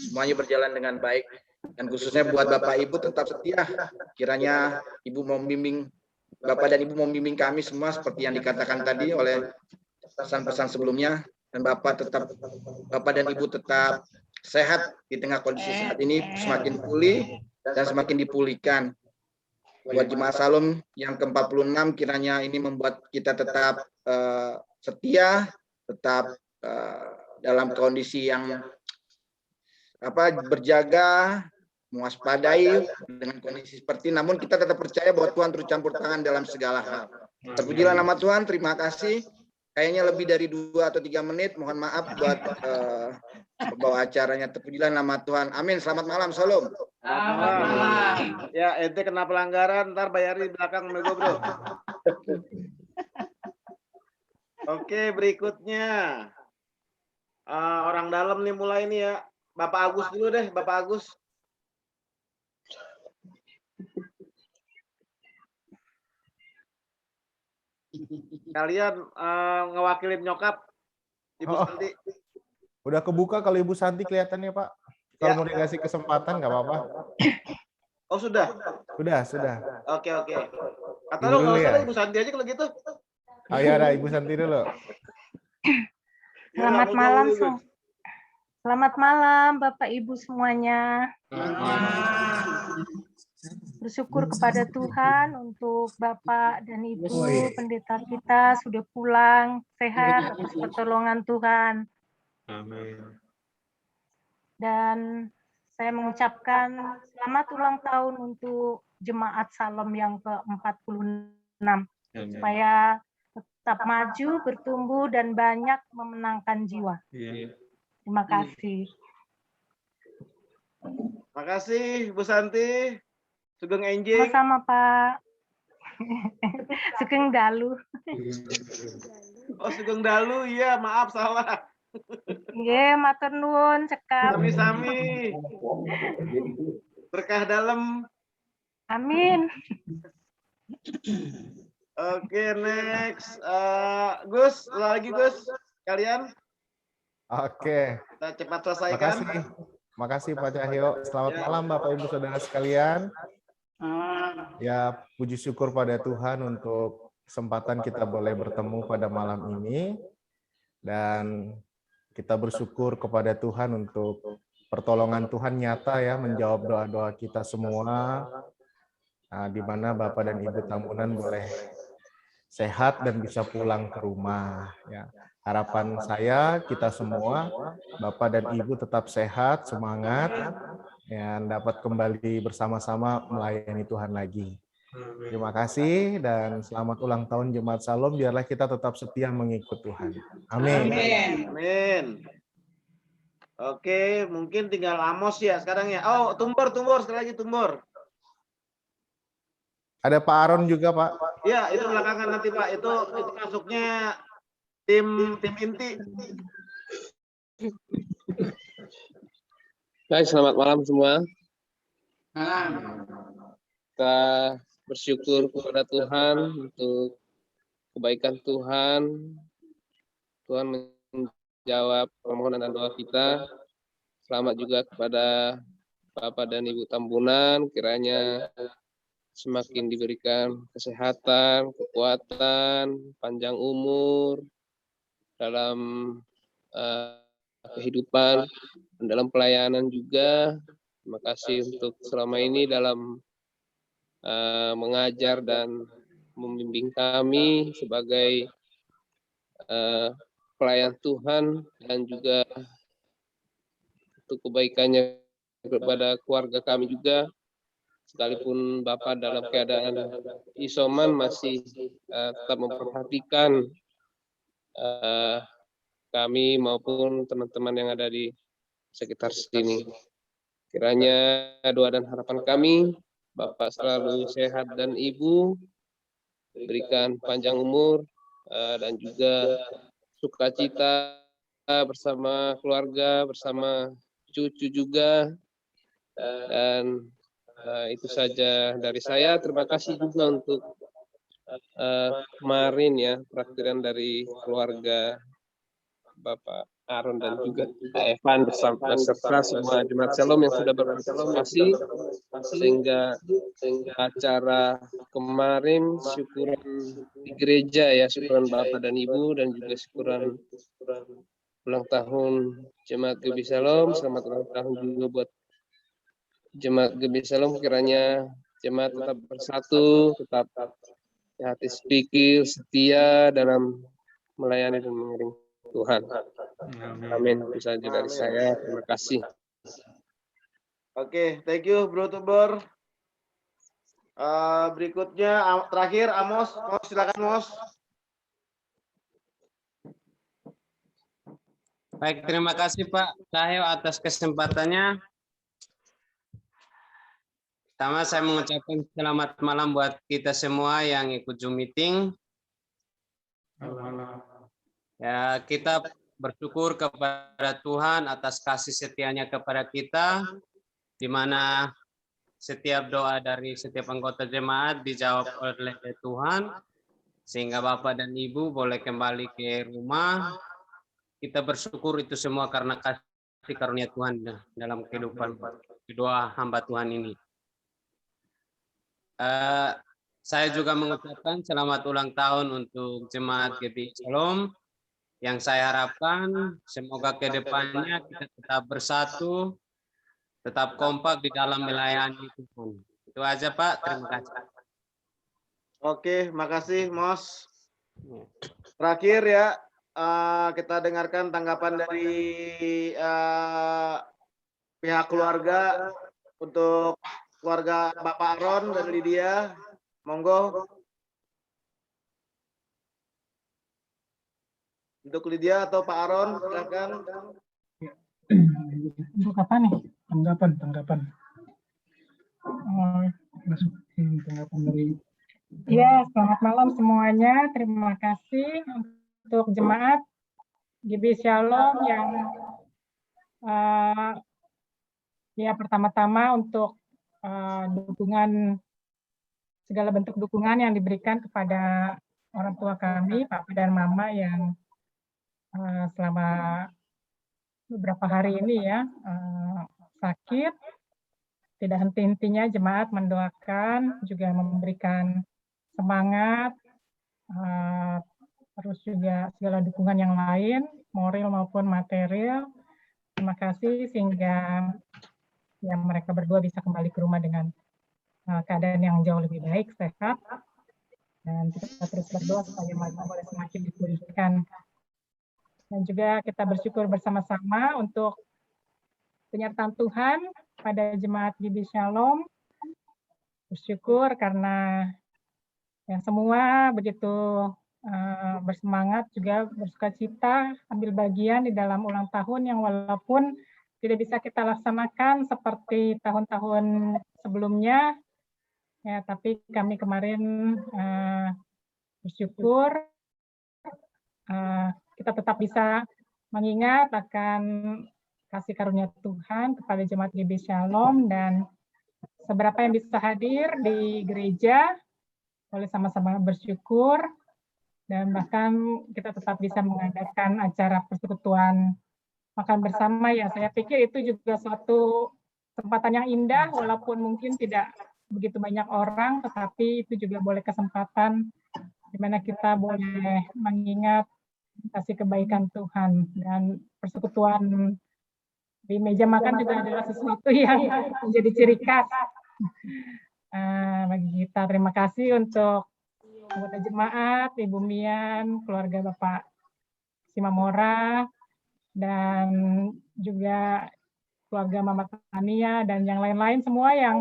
semuanya berjalan dengan baik. Dan khususnya buat Bapak Ibu tetap setia, kiranya Ibu mau membimbing, Bapak dan Ibu mau membimbing kami semua seperti yang dikatakan tadi oleh pesan-pesan sebelumnya, dan Bapak dan Ibu tetap sehat di tengah kondisi saat ini, semakin pulih dan semakin dipulihkan. Buat Jemaat Salom yang ke-46 kiranya ini membuat kita tetap setia, tetap dalam kondisi yang berjaga, mewaspadai dengan kondisi seperti ini. Namun kita tetap percaya bahwa Tuhan turut campur tangan dalam segala hal. Terpujilah nama Tuhan. Terima kasih. Kayaknya lebih dari 2 atau 3 menit. Mohon maaf buat pembawa acaranya. Terpujilah nama Tuhan. Amin. Selamat malam. Salam. Ya, ente kena pelanggaran, ntar bayar di belakang nego, bro. Oke, berikutnya orang dalam nih mulai nih ya. Bapak Agus dulu deh, Bapak Agus. Kalian ngewakilin nyokap, Ibu Santi. Udah kebuka kalau Ibu Santi kelihatannya, Pak. Kalau mau dikasih kesempatan nggak apa-apa. Oh, sudah? Sudah. Oke. Kata lo nggak usah Ibu Santi aja kalau gitu. Oh ya, ada Ibu Santi dulu. Selamat malam, selamat malam Bapak Ibu semuanya. Bersyukur kepada Tuhan untuk Bapak dan Ibu pendeta kita sudah pulang sehat atas pertolongan Tuhan. Amin. Dan saya mengucapkan selamat ulang tahun untuk Jemaat Salom yang ke-46. Supaya tetap maju, bertumbuh, dan banyak memenangkan jiwa. Terima kasih. Terima kasih, Bu Santi. Sugeng Enjing. Sama-sama, Pak. Sugeng Dalu. Oh, Sugeng Dalu, iya, maaf salah. Nggih, matur nuwun cekap. Sami-sami. Berkah dalam. Amin. Oke, next. Gus, lagi Gus. Kalian? Oke. Kita cepat selesaikan. Makasih Pak Cahyo. Selamat malam Bapak Ibu Saudara sekalian. Ya, puji syukur pada Tuhan untuk kesempatan kita boleh bertemu pada malam ini. Dan kita bersyukur kepada Tuhan untuk pertolongan Tuhan nyata ya, menjawab doa-doa kita semua. Di mana Bapak dan Ibu Tambunan boleh sehat dan bisa pulang ke rumah. Ya. Harapan saya kita semua, Bapak dan Ibu tetap sehat, semangat, dan dapat kembali bersama-sama melayani Tuhan lagi. Terima kasih dan selamat ulang tahun Jemaat Salom. Biarlah kita tetap setia mengikut Tuhan. Amin. Amin. Oke, mungkin tinggal Amos ya sekarang ya. Oh, Tumbor, sekali lagi Tumbor. Ada Pak Aron juga, Pak. Iya, itu belakangan nanti, Pak. Itu masuknya tim inti. Baik, selamat malam semua. Kita bersyukur kepada Tuhan untuk kebaikan Tuhan. Tuhan menjawab permohonan dan doa kita. Selamat juga kepada Bapak dan Ibu Tambunan, kiranya semakin diberikan kesehatan, kekuatan, panjang umur dalam kehidupan dan dalam pelayanan juga. Terima kasih untuk selama ini dalam mengajar dan membimbing kami sebagai pelayan Tuhan dan juga untuk kebaikannya kepada keluarga kami juga. Sekalipun Bapak dalam keadaan isoman masih tetap memperhatikan kami maupun teman-teman yang ada di sekitar sini. Kiranya doa dan harapan kami, Bapak selalu sehat dan Ibu berikan panjang umur dan juga sukacita bersama keluarga, bersama cucu juga. Dan itu saja dari saya. Terima kasih juga untuk kemarin ya praktiran dari keluarga Bapak Aaron dan juga Kak Evan beserta semua Jemaat Shalom yang sudah berpartisipasi, sehingga acara kemarin syukuran di gereja ya, syukuran Bapak dan Ibu dan juga syukuran ulang tahun Jemaat GB Shalom. Selamat ulang tahun juga buat Jemaat GB Shalom. Kiranya jemaat tetap bersatu, tetap hati sepikir, setia dalam melayani dan mengiring Tuhan. Amin. Itu saja dari saya. Terima kasih. Oke, thank you Bro Tuber. Berikutnya terakhir Amos, silakan Amos. Baik, terima kasih Pak Cahyo atas kesempatannya. Pertama saya mengucapkan selamat malam buat kita semua yang ikut Zoom meeting. Ya, kita bersyukur kepada Tuhan atas kasih setianya kepada kita, di mana setiap doa dari setiap anggota jemaat dijawab oleh Tuhan, sehingga Bapak dan Ibu boleh kembali ke rumah. Kita bersyukur itu semua karena kasih karunia Tuhan dalam kehidupan kedua hamba Tuhan ini. Saya juga mengucapkan selamat ulang tahun untuk Jemaat GB Shalom. Yang saya harapkan semoga ke depannya kita tetap bersatu, tetap kompak di dalam melayani Tuhan. Itu aja Pak, terima kasih. Oke, makasih Mos. Terakhir ya, kita dengarkan tanggapan dari pihak keluarga untuk keluarga Bapak Aaron dan Lydia. Monggo. Untuk Lydia atau Pak Aaron, silakan. Untuk apa nih? Tanggapan. Tanggapan dari. Ya, selamat malam semuanya. Terima kasih untuk jemaat GB Shalom yang ya pertama-tama untuk dukungan, segala bentuk dukungan yang diberikan kepada orang tua kami, Papa dan Mama yang selama beberapa hari ini ya sakit. Tidak henti-hentinya jemaat mendoakan, juga memberikan semangat, terus juga segala dukungan yang lain, moral maupun material. Terima kasih sehingga ya mereka berdua bisa kembali ke rumah dengan keadaan yang jauh lebih baik, sehat, dan kita terus berdoa supaya mereka boleh semakin dipulihkan. Dan juga kita bersyukur bersama-sama untuk penyertaan Tuhan pada jemaat GB Shalom. Bersyukur karena yang semua begitu bersemangat, juga bersukacita ambil bagian di dalam ulang tahun yang walaupun tidak bisa kita laksanakan seperti tahun-tahun sebelumnya, ya, tapi kami kemarin bersyukur kita tetap bisa mengingat akan kasih karunia Tuhan kepada jemaat GB Shalom, dan seberapa yang bisa hadir di gereja boleh sama-sama bersyukur, dan bahkan kita tetap bisa mengadakan acara persekutuan makan bersama. Ya, saya pikir itu juga suatu kesempatan yang indah, walaupun mungkin tidak begitu banyak orang, tetapi itu juga boleh kesempatan di mana kita boleh mengingat kasih kebaikan Tuhan, dan persekutuan di meja makan juga adalah sesuatu yang menjadi ciri khas bagi kita. Terima kasih untuk anggota jemaat, Ibu Mian, keluarga Bapak Simamora, dan juga keluarga Mama Tania, dan yang lain-lain semua yang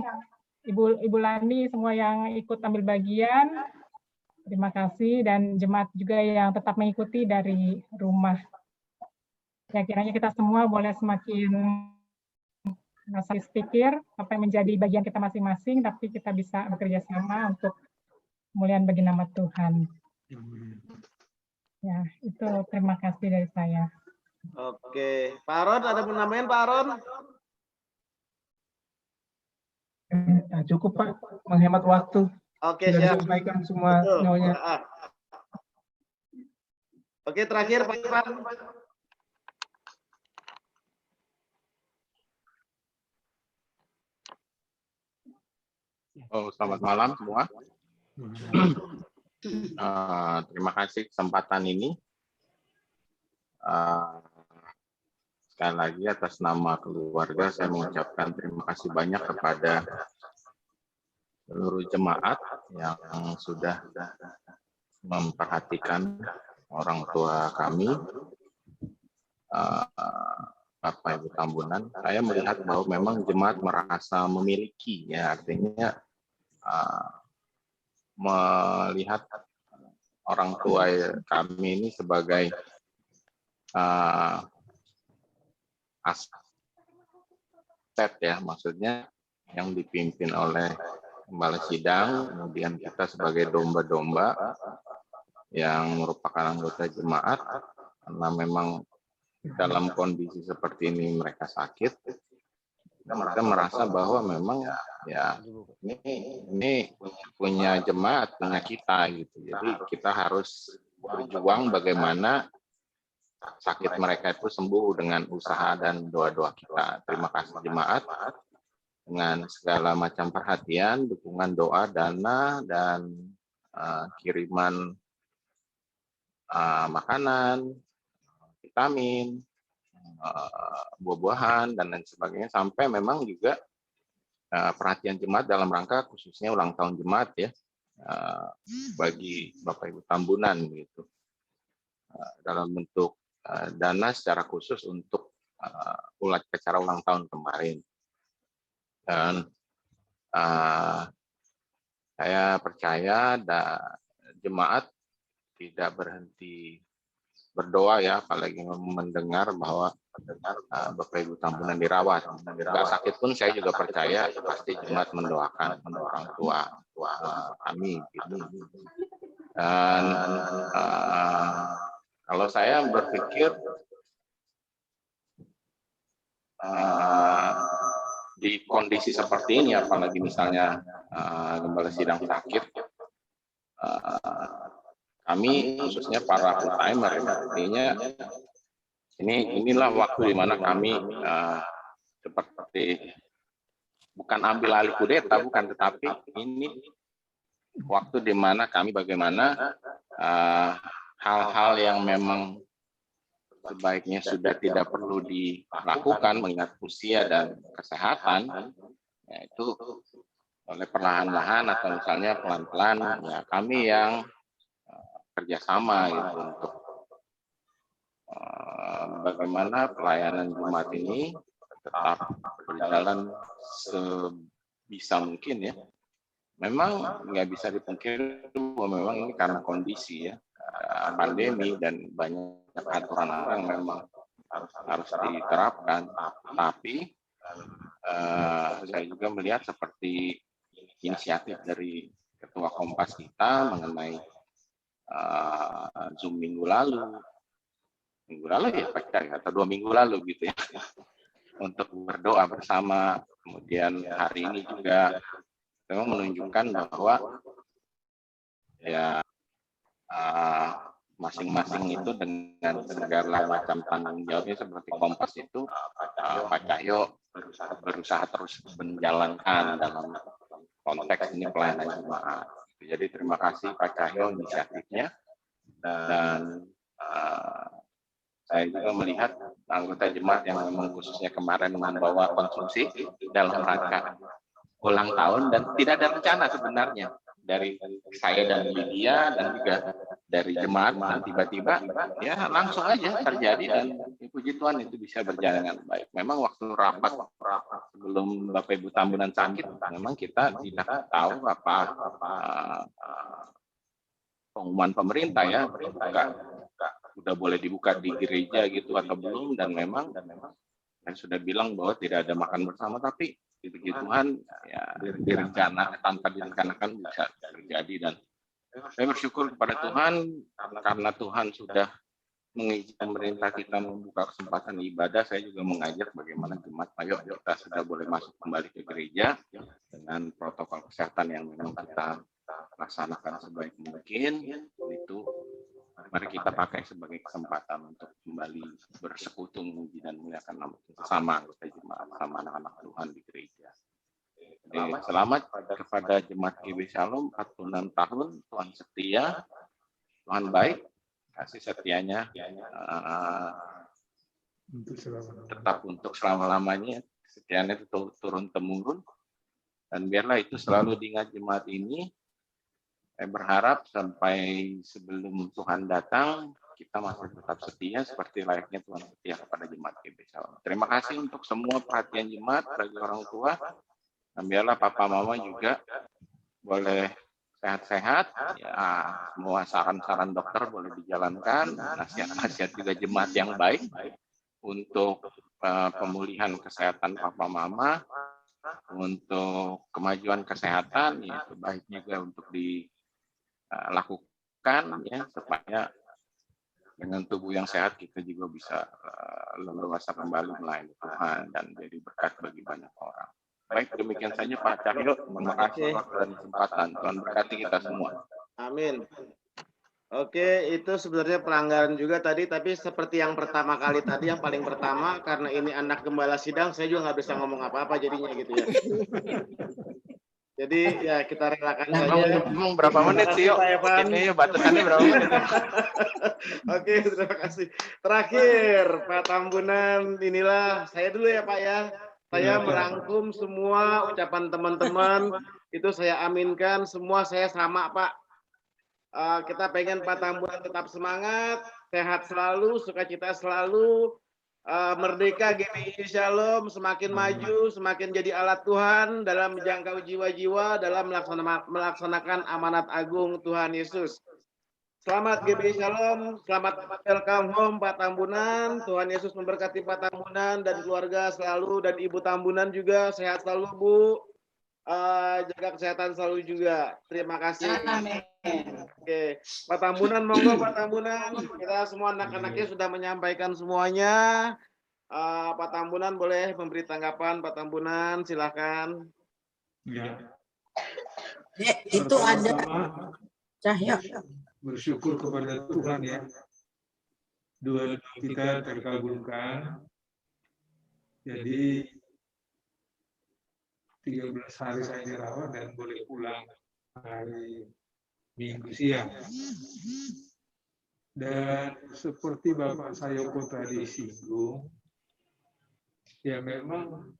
Ibu Lani, semua yang ikut ambil bagian. Terima kasih, dan jemaat juga yang tetap mengikuti dari rumah. Ya, kiranya kita semua boleh semakin saling pikir apa yang menjadi bagian kita masing-masing, tapi kita bisa bekerja sama untuk kemuliaan bagi nama Tuhan. Ya, itu terima kasih dari saya. Oke, Pak Aron, ada penambahan Pak Aron? Nah, cukup Pak, menghemat waktu. Oke, Sudah siap. disampaikan semua Betul. semuanya. Oke, terakhir Pak Ivan. Oh, selamat malam semua. Terima kasih kesempatan ini. Sekali lagi atas nama keluarga saya mengucapkan terima kasih banyak kepada seluruh jemaat yang sudah memperhatikan orang tua kami, Bapak Ibu Tambunan. Saya melihat bahwa memang jemaat merasa memiliki, ya artinya melihat orang tua kami ini sebagai aset, ya, maksudnya yang dipimpin oleh Gembala Sidang, kemudian kita sebagai domba-domba yang merupakan anggota jemaat, karena memang dalam kondisi seperti ini mereka sakit, mereka merasa bahwa memang ya ini punya jemaat, punya kita gitu. Jadi kita harus berjuang bagaimana sakit mereka itu sembuh dengan usaha dan doa-doa kita. Terima kasih jemaat dengan segala macam perhatian, dukungan doa, dana, dan kiriman makanan, vitamin, buah-buahan, dan lain sebagainya, sampai memang juga perhatian jemaat dalam rangka khususnya ulang tahun jemaat, ya, bagi Bapak Ibu Tambunan gitu, dalam bentuk dana secara khusus untuk acara ulang tahun kemarin. Dan saya percaya jemaat tidak berhenti berdoa, ya, apalagi mendengar bahwa Bapak Ibu Tambunan dirawat. Nggak sakit pun saya juga percaya pasti jemaat mendoakan orang tua kami gitu. Dan kalau saya berpikir di kondisi seperti ini, apalagi misalnya Gembala Sidang sakit, kami khususnya para full-timer, artinya inilah waktu di mana kami seperti bukan ambil alih kudeta, bukan, tetapi ini waktu di mana kami bagaimana hal-hal yang memang sebaiknya sudah tidak perlu dilakukan mengingat usia dan kesehatan, yaitu oleh perlahan-lahan atau misalnya pelan-pelan, ya kami yang kerjasama gitu untuk bagaimana pelayanan jemaat ini tetap berjalan sebisa mungkin, ya. Memang nggak bisa dipungkiri bahwa memang ini karena kondisi, ya, pandemi dan banyak aturan yang memang harus diterapkan. Tapi saya juga melihat seperti inisiatif dari Ketua Kompas kita mengenai Zoom minggu lalu ya Pak, atau 2 minggu lalu gitu, ya, untuk berdoa bersama. Kemudian hari ini juga memang menunjukkan bahwa ya masing-masing itu dengan segala macam tanggung jawabnya, seperti Kompas itu Pak Cahyo berusaha terus menjalankan dalam konteks ini pelayanan jemaat. Jadi terima kasih Pak Cahyo inisiatifnya, dan saya juga melihat anggota jemaat yang memang khususnya kemarin membawa konsumsi dalam rangka ulang tahun, dan tidak ada rencana sebenarnya dari saya dan Lydia dan juga dari jemaat, dan tiba-tiba ya langsung aja terjadi, dan puji Tuhan itu bisa berjalan dengan baik. Memang waktu rapat sebelum Bapak Ibu Tambunan sakit, memang kita tidak tahu apa pengumuman pemerintah, ya, udah boleh dibuka di gereja gitu atau belum, dan memang Saya sudah bilang bahwa tidak ada makan bersama, tapi puji Tuhan ya direncana tanpa direncanakan bisa terjadi, dan saya bersyukur kepada Tuhan karena Tuhan sudah mengizinkan pemerintah kita membuka kesempatan ibadah. Saya juga mengajak bagaimana jemaat, ayo kita sudah boleh masuk kembali ke gereja dengan protokol kesehatan yang memang kita laksanakan sebaik mungkin. Itu mari kita pakai sebagai kesempatan untuk kembali bersekutu memuji dan memuliakan nama sesama anggota jemaat, sama anak-anak Tuhan di gereja. Selamat kepada jemaat GB Shalom 46 tahun, Tuhan setia, Tuhan baik, kasih setianya tetap untuk selama-lamanya, setianya itu turun temurun, dan biarlah itu selalu diingat jemaat ini. Saya berharap sampai sebelum Tuhan datang, kita masih tetap setia seperti layaknya Tuhan setia kepada jemaat GB Shalom. Terima kasih untuk semua perhatian jemaat bagi orang tua. Dan biarlah papa mama juga boleh sehat-sehat. Ya, semua saran-saran dokter boleh dijalankan. Nasihat-nasihat juga jemaat yang baik untuk pemulihan kesehatan papa mama, untuk kemajuan kesehatan, ya baik juga untuk dilakukan ya, supaya dengan tubuh yang sehat kita juga bisa leluasa kembali melayani Tuhan dan jadi berkat bagi banyak orang. Baik, demikian saja Pak Cahyo. Terima kasih dan kesempatan. Tuhan berkati kita semua. Amin. Oke, itu sebenarnya pelanggaran juga tadi, tapi seperti yang pertama kali tadi, yang paling pertama, karena ini anak gembala sidang, saya juga nggak bisa ngomong apa-apa jadinya gitu ya. Jadi ya kita relakan saja. Emang berapa menit sih, yuk? Ini batasannya berapa menit? Oke, terima kasih. Terakhir, Pak Tambunan, inilah saya dulu ya Pak ya. Saya merangkum semua ucapan teman-teman, itu saya aminkan, semua saya sama Pak. Kita pengen Pak Tambunan tetap semangat, sehat selalu, sukacita selalu, merdeka GBI Shalom, semakin maju, semakin jadi alat Tuhan dalam menjangkau jiwa-jiwa, dalam melaksanakan amanat agung Tuhan Yesus. Selamat GBI Shalom, selamat welcome home Pak Tambunan. Tuhan Yesus memberkati Pak Tambunan dan keluarga selalu, dan Ibu Tambunan juga sehat selalu Bu. Jaga kesehatan selalu juga. Terima kasih. Amin. Oke, Pak Tambunan, monggo Pak Tambunan. Kita semua anak-anaknya sudah menyampaikan semuanya. Pak Tambunan boleh memberi tanggapan. Pak Tambunan, silakan. Ya. Itu ada Cahyo. Bersyukur kepada Tuhan ya. Doa kita terkabulkan. Jadi 13 hari saya dirawat dan boleh pulang hari Minggu siang. Dan seperti Bapak Sayoko tadi singgung, ya memang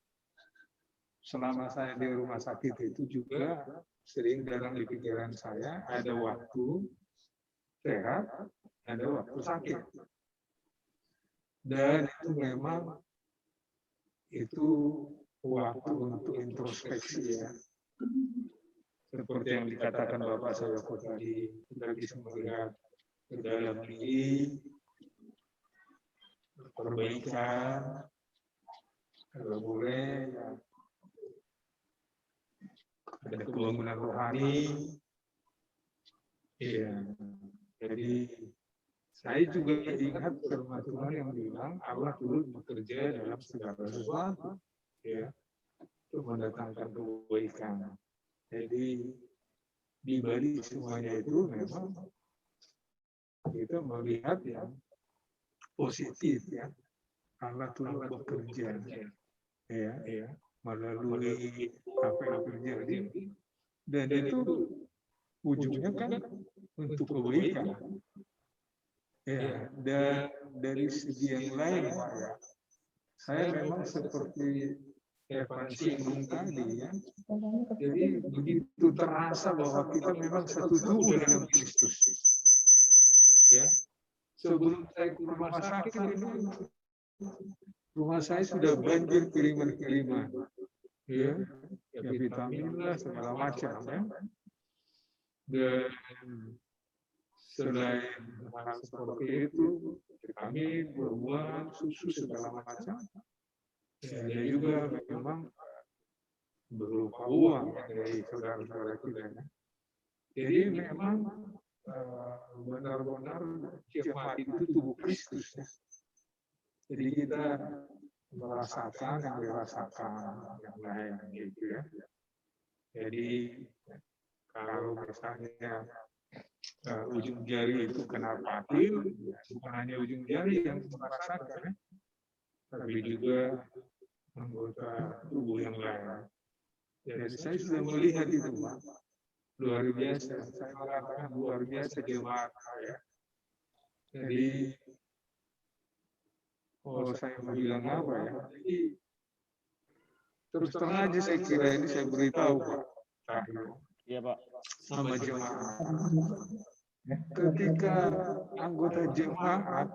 selama saya di rumah sakit itu juga sering dalam di pikiran saya ada waktu sehat, ada waktu sakit. Dan itu memang itu waktu untuk introspeksi ya. Seperti yang dikatakan Bapak Sayoko tadi, kita bisa melihat ke dalam diri, perbaikan, kalau boleh ya, ada kebangunan rohani. Ya, jadi saya juga ingat firman Tuhan yang bilang Allah turut bekerja dalam segala sesuatu, ya, untuk mendatangkan kebaikan. Jadi di balik semuanya itu memang kita melihat yang positif ya, Allah turut bekerja, ya, melalui apa yang terjadi, dan itu ujungnya kan untuk kebaikan. Ya, dan dari segi yang lain, Pak, ya, saya memang seperti Evan singgung tadi ya, jadi begitu terasa bahwa kita memang satu tubuh dalam Kristus. Ya, sebelum saya ke rumah sakit ini, rumah saya sudah banjir kiriman-kiriman, ya vitamin lah segala macam ya. Dan selain hal seperti itu, vitamin, buah-buahan, susu segala macam, Ya, ada juga memang berupa uang dari saudara-saudara kita. Ya. Jadi memang benar-benar jemaat itu tubuh Kristus. Ya. Jadi kita merasakan yang dirasakan yang lain gitu ya. Jadi kalau misalnya ujung jari itu kena patil, bukan hanya ujung jari yang merasakan, ya, tapi juga anggota tubuh yang lain. Jadi saya sudah melihat itu, Pak. Luar biasa. Saya mengatakan luar biasa jemaat saya. Jadi, saya mau bilang apa ya? Jadi, terus terang aja saya kira ini saya beritahu, Pak. Iya, Pak. Sama jemaat. Ketika anggota jemaat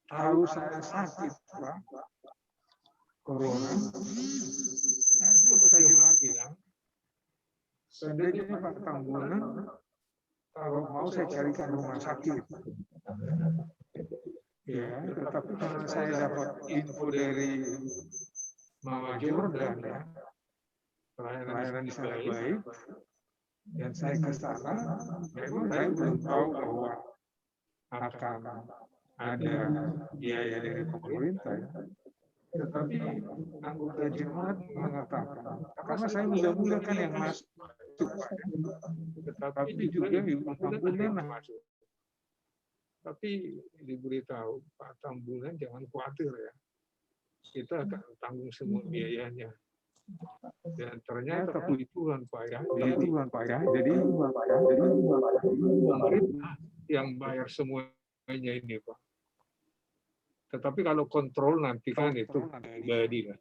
tahu saya sakit, Pak, corona, anggota jemaat bilang, seandainya Pak Tambunan, kalau mau saya carikan rumah sakit. Ya, tetapi karena saya dapat info dari Mama Jordan, ya, pelayanan di sana baik, dan saya ke sana, memang saya belum tahu bahwa akan ada biaya dari pemerintah. Ya. Tetapi anggota jemaat mengatakan, karena saya mudah-mudahan kan yang masuk, tetapi juga Ibu Tambunan masuk. Tapi diberitahu, Pak Tambunan jangan khawatir ya, kita akan tanggung semua biayanya. Dan ternyata puji Tuhan Pak ya, jadi pemerintah yang bayar semuanya ini Pak. Tetapi kalau kontrol nanti kan itu pribadi lah.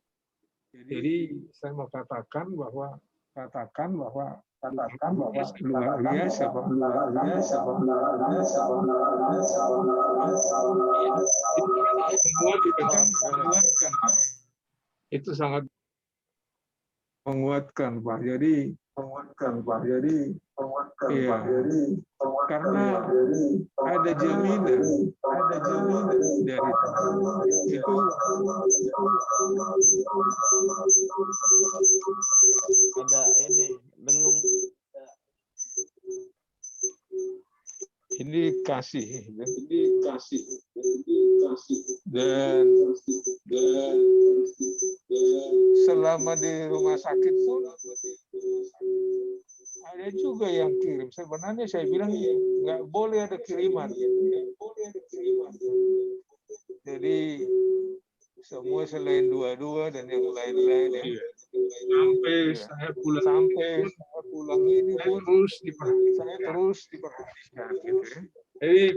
Jadi saya mau katakan bahwa luar biasa Pak, semua dipegang menguatkan. Itu sangat menguatkan Pak. Jadi iya, karena ada jaminan dari itu. Ada ini dengung. Ini kasih dan selama di rumah sakit pun ada juga yang kirim. Sebenarnya saya bilang nggak boleh ada kiriman. Jadi semua selain dua-dua dan yang lain-lain ya. Sampai saya pulang ini pun saya terus diperhatikan gitu ya. Jadi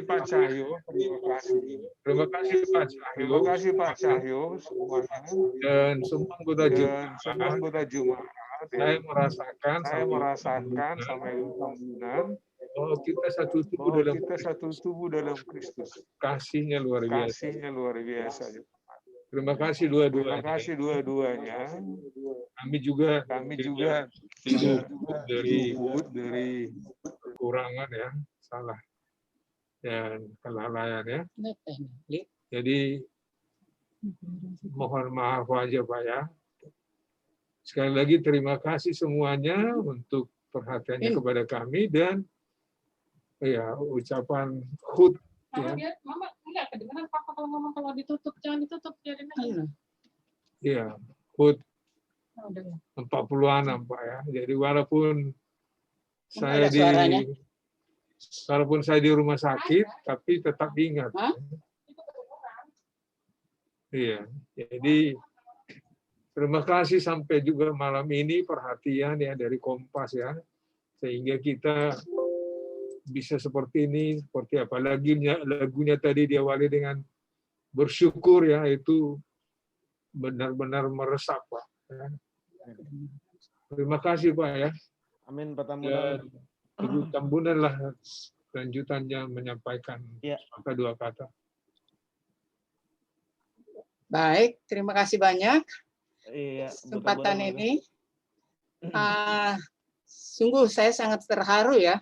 Pak Cahyo, terima kasih Pak Cahyo semuanya dan semua anggota Jemaat. Saya merasakan sama Ibu Tambunan bahwa kita satu tubuh dalam Kristus. Kasihnya luar biasa. Terima kasih dua-duanya. Kami juga dari kekurangan ya, salah dan kelalaian ya. Jadi mohon maaf aja Pak ya. Sekali lagi terima kasih semuanya untuk perhatiannya kepada kami dan ya ucapan khut ya. Mama enggak kedengeran Papa kalau ngomong, kalau ditutup jangan ditutup, biarin aja. Iya, khut 40-an Pak ya. Jadi walaupun saya di rumah sakit tapi tetap ingat. Iya, jadi terima kasih sampai juga malam ini perhatian ya dari Kompas ya, sehingga kita bisa seperti ini, seperti apa lagunya tadi diawali dengan bersyukur ya, itu benar-benar meresap Pak. Terima kasih Pak ya. Amin Pak Tambunan. Ibu Tambunan lah lanjutannya menyampaikan dua kata. Baik, terima kasih banyak. Iya, kesempatan ini. Sungguh saya sangat terharu ya.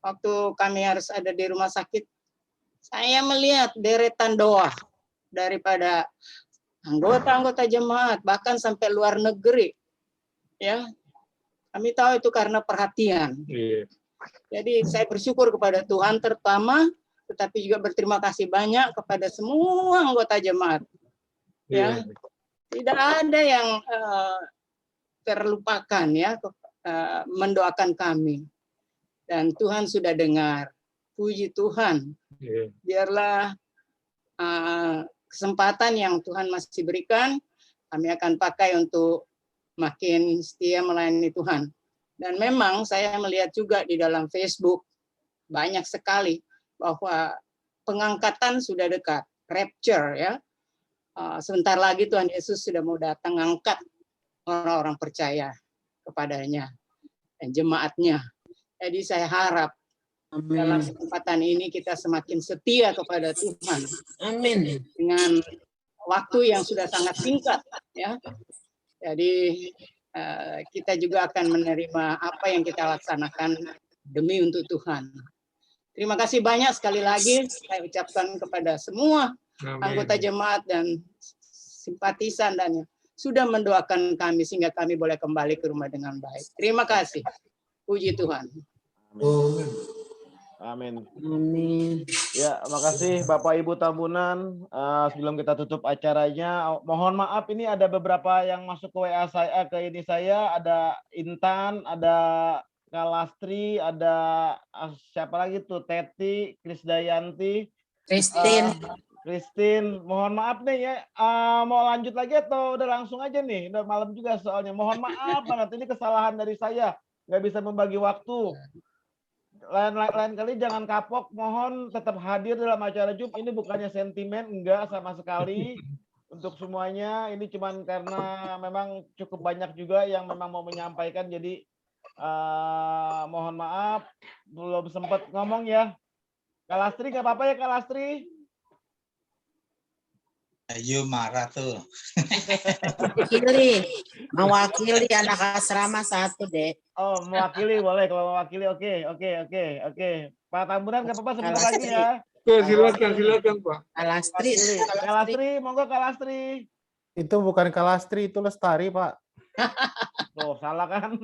Waktu kami harus ada di rumah sakit, saya melihat deretan doa daripada anggota-anggota jemaat, bahkan sampai luar negeri. Ya, kami tahu itu karena perhatian. Jadi saya bersyukur kepada Tuhan terutama, tetapi juga berterima kasih banyak kepada semua anggota jemaat. Ya, tidak ada yang terlupakan ya, mendoakan kami. Dan Tuhan sudah dengar. Puji Tuhan. Biarlah kesempatan yang Tuhan masih berikan, kami akan pakai untuk makin setia melayani Tuhan. Dan memang saya melihat juga di dalam Facebook banyak sekali bahwa pengangkatan sudah dekat, rapture ya. Sebentar lagi Tuhan Yesus sudah mau datang angkat orang-orang percaya kepadanya dan jemaatnya. Jadi saya harap dalam kesempatan ini kita semakin setia kepada Tuhan. Amin. Dengan waktu yang sudah sangat singkat ya. Jadi kita juga akan menerima apa yang kita laksanakan demi untuk Tuhan. Terima kasih banyak sekali lagi saya ucapkan kepada semua anggota jemaat dan simpatisan dan sudah mendoakan kami sehingga kami boleh kembali ke rumah dengan baik. Terima kasih. Puji Tuhan. Amin. Amin. Ya, makasih Bapak Ibu Tambunan. Sebelum kita tutup acaranya, mohon maaf ini ada beberapa yang masuk ke WA saya, ke ini saya, ada Intan, ada Kalastri, ada siapa lagi tuh, Teti, Krisdayanti, Christine. Mohon maaf nih ya, mau lanjut lagi atau udah langsung aja nih, udah malam juga soalnya. Mohon maaf banget, ini kesalahan dari saya, nggak bisa membagi waktu. Lain kali jangan kapok, mohon tetap hadir dalam acara Zoom. Ini bukannya sentimen, enggak sama sekali. Untuk semuanya, ini cuman karena memang cukup banyak juga yang memang mau menyampaikan, jadi mohon maaf belum sempat ngomong ya. Kalastri nggak apa-apa ya Kalastri? Ayo marah tuh. Mewakili anak asrama satu deh. Oh, mewakili boleh, kalau mewakili oke. Pak Tambunan nggak apa-apa sebentar lagi ya. Silakan Pak. Kalastri, monggo Kalastri. Itu bukan Kalastri, itu Lestari, Pak. Tuh, salah kan?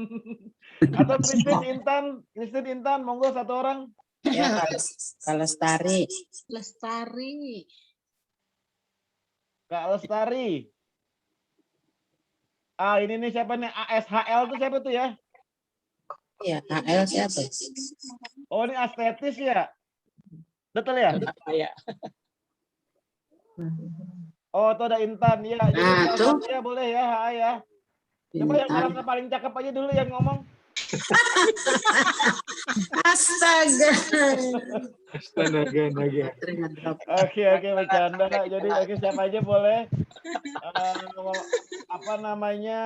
Atau Christine Intan, monggo satu orang. Ya, Kalastari. Lestari. Kak Lestari. Ini nih siapa nih? ASHL tuh siapa tuh ya? Iya, HL siapa? Oh, ini estetis ya? Betul ya? Iya. Oh, tuh ada Intan ya. Jadi tuh. ya boleh ya, HA ya. Coba yang merasa paling cakep aja dulu yang ngomong. Astaga. Oke, bercanda. Jadi siapa aja boleh. Apa namanya?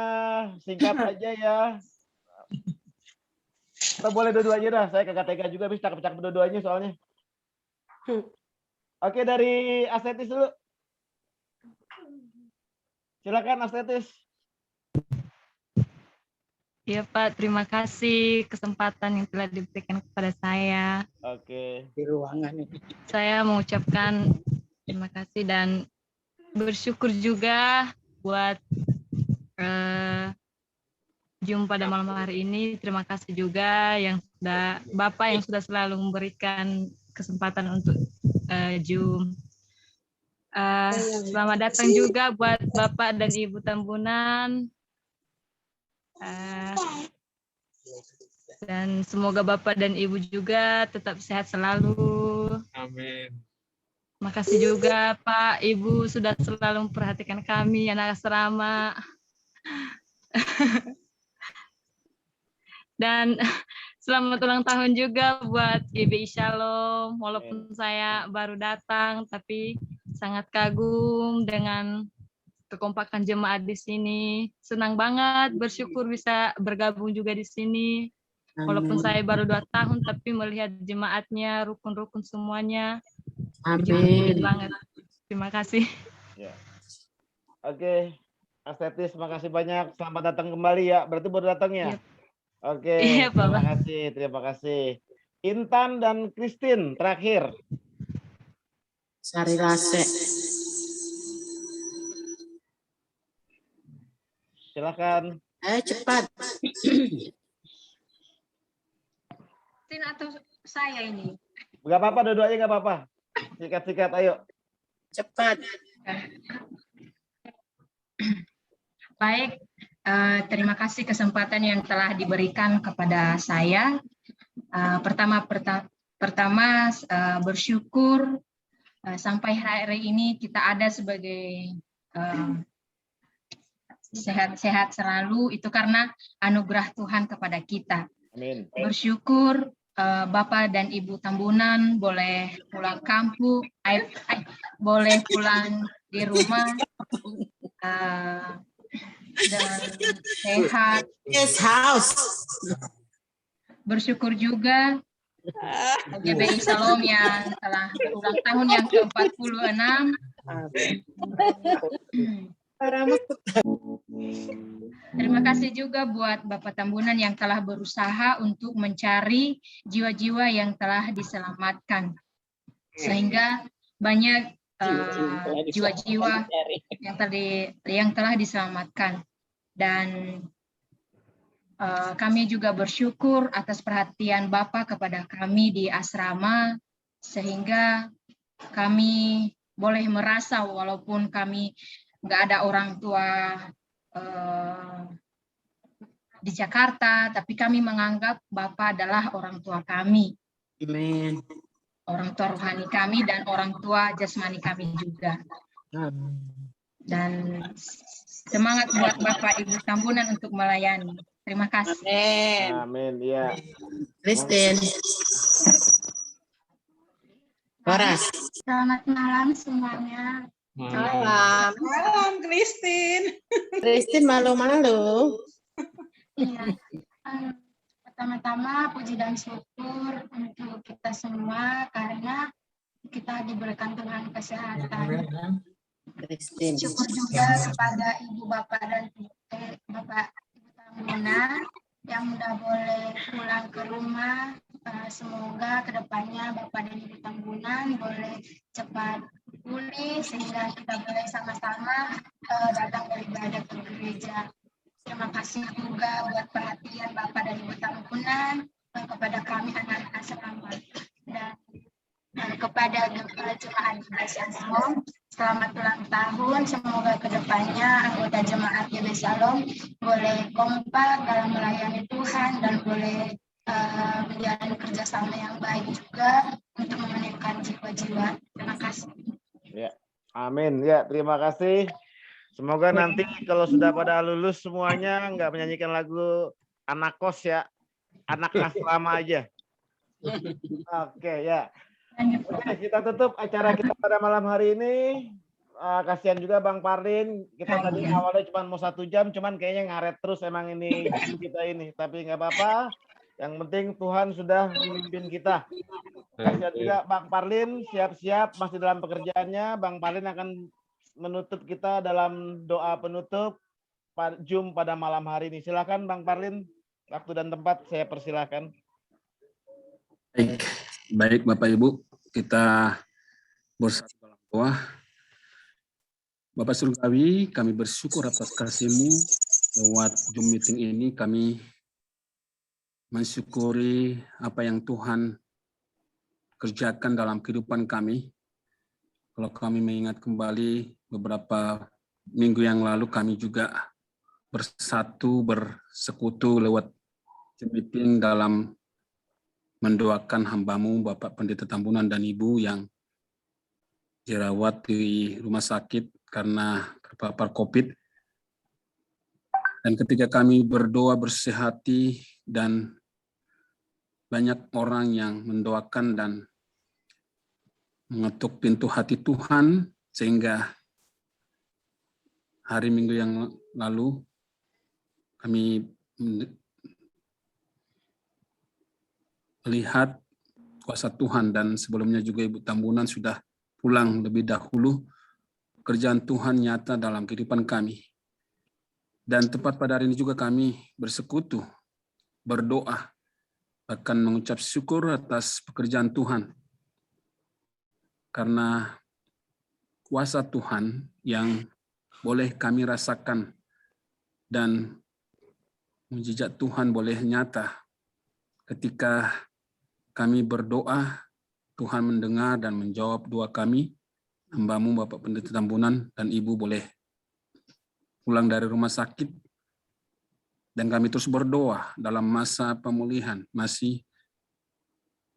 Singkat aja ya. Atau boleh dua-duanya dah. Saya kagak tega juga habis cakep-cakep dua-duanya soalnya. Oke, dari Astetis dulu. Silakan Astetis. Iya Pak, terima kasih kesempatan yang telah diberikan kepada saya. Oke. Di ruangan ini. Saya mengucapkan terima kasih dan bersyukur juga buat Zoom pada malam hari ini. Terima kasih juga yang sudah Bapak yang sudah selalu memberikan kesempatan untuk Zoom. Selamat datang juga buat Bapak dan Ibu Tambunan. Dan semoga Bapak dan Ibu juga tetap sehat selalu. Amin. Makasih juga Pak, Ibu sudah selalu memperhatikan kami anak asrama. Dan selamat ulang tahun juga buat GBI Shalom. Walaupun saya baru datang, tapi sangat kagum dengan kekompakan jemaat di sini. Senang banget, bersyukur bisa bergabung juga di sini. Walaupun saya baru 2 tahun, tapi melihat jemaatnya, rukun-rukun semuanya. Amin. Banget. Terima kasih. Ya. Oke, Astetis, makasih banyak. Selamat datang kembali ya. Berarti baru datang ya? Yep. Oke, iya, terima kasih. Intan dan Christine, terakhir. Sari Rase. silakan. Ayo cepat. Tin atau saya ini? Nggak apa-apa, dua-duanya nggak apa-apa. Sikat-sikat, ayo. Cepat. Baik, terima kasih kesempatan yang telah diberikan kepada saya. Pertama bersyukur sampai hari ini kita ada sebagai sehat-sehat selalu, itu karena anugerah Tuhan kepada kita. Amin. Bersyukur Bapak dan Ibu Tambunan boleh pulang kampung, boleh pulang di rumah dan sehat. Yes, house. Bersyukur juga GBI Shalom yang telah berulang tahun yang ke-46. Terima kasih juga buat Bapak Tambunan yang telah berusaha untuk mencari jiwa-jiwa yang telah diselamatkan. Sehingga banyak jiwa-jiwa yang telah diselamatkan. Dan kami juga bersyukur atas perhatian Bapak kepada kami di asrama, sehingga kami boleh merasa walaupun kami nggak ada orang tua di Jakarta, tapi kami menganggap Bapak adalah orang tua kami. Amin. Orang tua rohani kami dan orang tua jasmani kami juga. Dan semangat buat Bapak Ibu Tambunan untuk melayani. Terima kasih. Amin. Amin, ya. Kristen. Horas. Selamat malam semuanya. Malam, Christine. Christine malu-malu. Iya. Pertama-tama puji dan syukur untuk kita semua karena kita diberikan Tuhan kesehatan. Syukur juga kepada Ibu Bapak dan Bapak Ibu Tambunan yang udah boleh pulang ke rumah. Semoga kedepannya Bapak dan Ibu Tambunan boleh cepat pulih sehingga kita boleh sama-sama datang beribadah ke gereja. Terima kasih juga buat perhatian Bapak dan Ibu Tambunan kepada kami anak-anak asrama dan kepada jemaat GBI Shalom. Selamat ulang tahun. Semoga kedepannya anggota jemaat GBI Shalom boleh kompak dalam melayani Tuhan dan boleh menjalani kerjasama yang baik juga untuk memenangkan jiwa-jiwa. Terima kasih. Ya, amin. Ya, terima kasih. Semoga nanti kalau sudah pada lulus semuanya nggak menyanyikan lagu anak kos ya, anak asrama aja. Oke, ya. Oke, kita tutup acara kita pada malam hari ini. Kasihan juga Bang Parlin. Kita tadi awalnya cuma mau 1 jam, cuman kayaknya ngaret terus emang ini kita ini. Tapi nggak apa-apa. Yang penting Tuhan sudah memimpin kita. Kasihan juga Bang Parlin, siap-siap masih dalam pekerjaannya. Bang Parlin akan menutup kita dalam doa penutup Zoom pada malam hari ini. Silakan Bang Parlin, waktu dan tempat saya persilakan. Baik Bapak Ibu, kita bersama dalam doa. Bapak Surgawi, kami bersyukur atas kasih-Mu lewat Zoom meeting ini. Kami mensyukuri apa yang Tuhan kerjakan dalam kehidupan kami. Kalau kami mengingat kembali beberapa minggu yang lalu, kami juga bersekutu lewat meeting dalam mendoakan hamba-Mu, Bapak Pendeta Tambunan dan Ibu yang dirawat di rumah sakit karena terpapar COVID. Dan ketika kami berdoa bersehati dan banyak orang yang mendoakan dan mengetuk pintu hati Tuhan, sehingga hari Minggu yang lalu kami melihat kuasa Tuhan, dan sebelumnya juga Ibu Tambunan sudah pulang lebih dahulu. Pekerjaan Tuhan nyata dalam kehidupan kami. Dan tepat pada hari ini juga kami bersekutu, berdoa, bahkan mengucap syukur atas pekerjaan Tuhan. Karena kuasa Tuhan yang boleh kami rasakan dan mujizat Tuhan boleh nyata. Ketika kami berdoa, Tuhan mendengar dan menjawab doa kami. Hamba-Mu Bapak Pendeta Tambunan dan Ibu boleh pulang dari rumah sakit, dan kami terus berdoa dalam masa pemulihan. Masih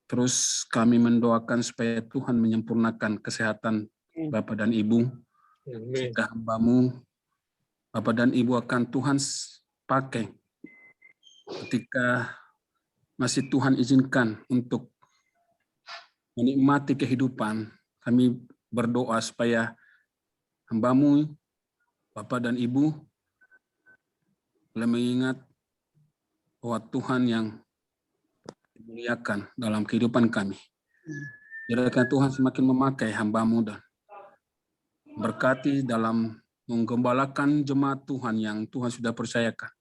terus kami mendoakan supaya Tuhan menyempurnakan kesehatan Bapak dan Ibu. Jika hamba-Mu Bapak dan Ibu akan Tuhan pakai ketika masih Tuhan izinkan untuk menikmati kehidupan, kami berdoa supaya hamba-Mu Bapak dan Ibu boleh mengingat bahwa Tuhan yang dimuliakan dalam kehidupan kami. Biarkan Tuhan semakin memakai hamba-Mu dan berkati dalam menggembalakan jemaat Tuhan yang Tuhan sudah percayakan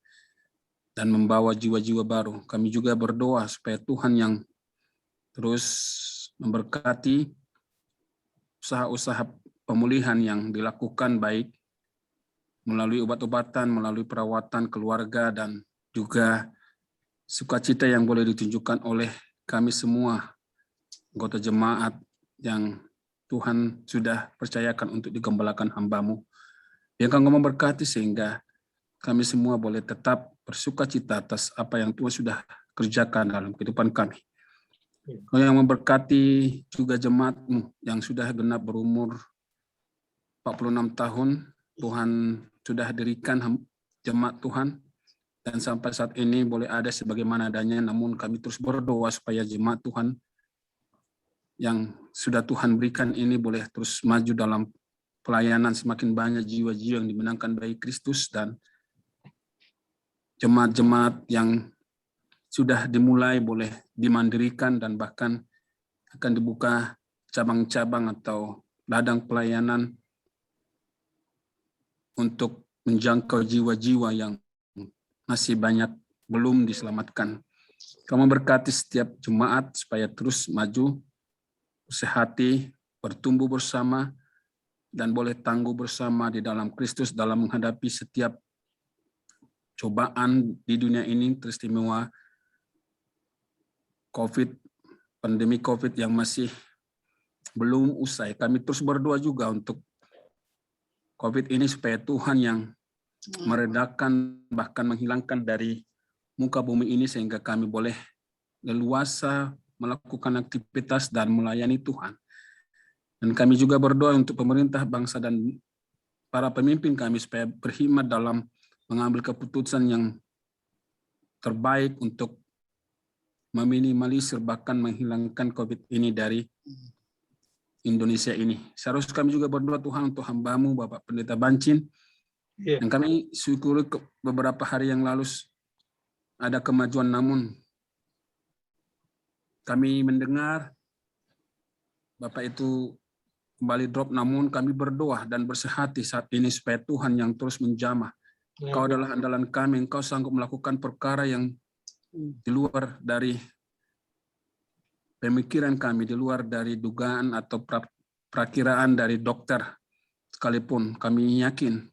dan membawa jiwa-jiwa baru. Kami juga berdoa supaya Tuhan yang terus memberkati usaha-usaha pemulihan yang dilakukan, baik melalui obat-obatan, melalui perawatan keluarga, dan juga sukacita yang boleh ditunjukkan oleh kami semua, anggota jemaat yang Tuhan sudah percayakan untuk digembalakan hamba-Mu. Yang Engkau memberkati sehingga kami semua boleh tetap bersukacita atas apa yang Tuhan sudah kerjakan dalam kehidupan kami. Kau yang memberkati juga jemaat-Mu yang sudah genap berumur 46 tahun, Tuhan sudah dirikan jemaat Tuhan, dan sampai saat ini boleh ada sebagaimana adanya, namun kami terus berdoa supaya jemaat Tuhan yang sudah Tuhan berikan ini boleh terus maju dalam pelayanan, semakin banyak jiwa-jiwa yang dimenangkan bagi Kristus, dan jemaat-jemaat yang sudah dimulai boleh dimandirikan dan bahkan akan dibuka cabang-cabang atau ladang pelayanan untuk menjangkau jiwa-jiwa yang masih banyak belum diselamatkan. Kau memberkati setiap jemaat supaya terus maju, sehati, bertumbuh bersama, dan boleh tangguh bersama di dalam Kristus dalam menghadapi setiap cobaan di dunia ini, teristimewa COVID, pandemi COVID yang masih belum usai. Kami terus berdoa juga untuk COVID ini supaya Tuhan yang meredakan, bahkan menghilangkan dari muka bumi ini, sehingga kami boleh leluasa melakukan aktivitas dan melayani Tuhan. Dan kami juga berdoa untuk pemerintah bangsa dan para pemimpin kami supaya berhikmat dalam mengambil keputusan yang terbaik untuk meminimalisir bahkan menghilangkan COVID ini dari Indonesia ini. Seharusnya kami juga berdoa Tuhan untuk hamba-Mu Bapak Pendeta Bancin. Dan kami syukuri beberapa hari yang lalu ada kemajuan, namun kami mendengar Bapak itu kembali drop, namun kami berdoa dan bersehati saat ini supaya Tuhan yang terus menjamah. Engkau adalah andalan kami, Engkau sanggup melakukan perkara yang di luar dari pemikiran kami, di luar dari dugaan atau prakiraan dari dokter. Sekalipun kami yakin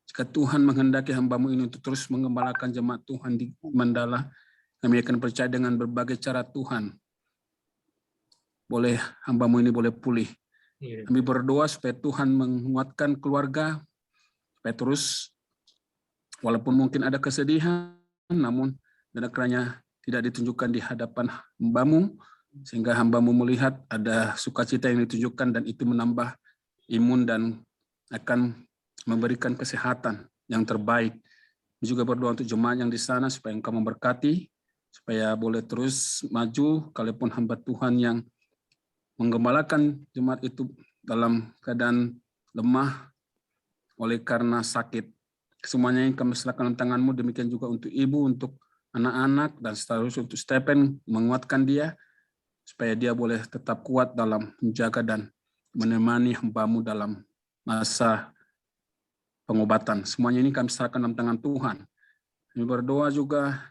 jika Tuhan menghendaki hamba-Mu ini untuk terus mengembalakan jemaat Tuhan di Mandala, kami akan percaya dengan berbagai cara Tuhan boleh hamba-Mu ini boleh pulih. Kami berdoa supaya Tuhan menguatkan keluarga, supaya terus walaupun mungkin ada kesedihan, namun dan kiranya tidak ditunjukkan di hadapan hamba-Mu, sehingga hamba-Mu melihat ada sukacita yang ditunjukkan, dan itu menambah imun dan akan memberikan kesehatan yang terbaik. Juga berdoa untuk jemaat yang di sana supaya Engkau memberkati, supaya boleh terus maju, kalaupun hamba Tuhan yang menggembalakan jemaat itu dalam keadaan lemah oleh karena sakit. Semuanya yang kami serahkan tangan-Mu, demikian juga untuk ibu, untuk anak-anak, dan seterusnya untuk Stephen, menguatkan dia, supaya dia boleh tetap kuat dalam menjaga dan menemani hamba-Mu dalam masa pengobatan. Semuanya ini kami serahkan dalam tangan Tuhan. Kami berdoa juga,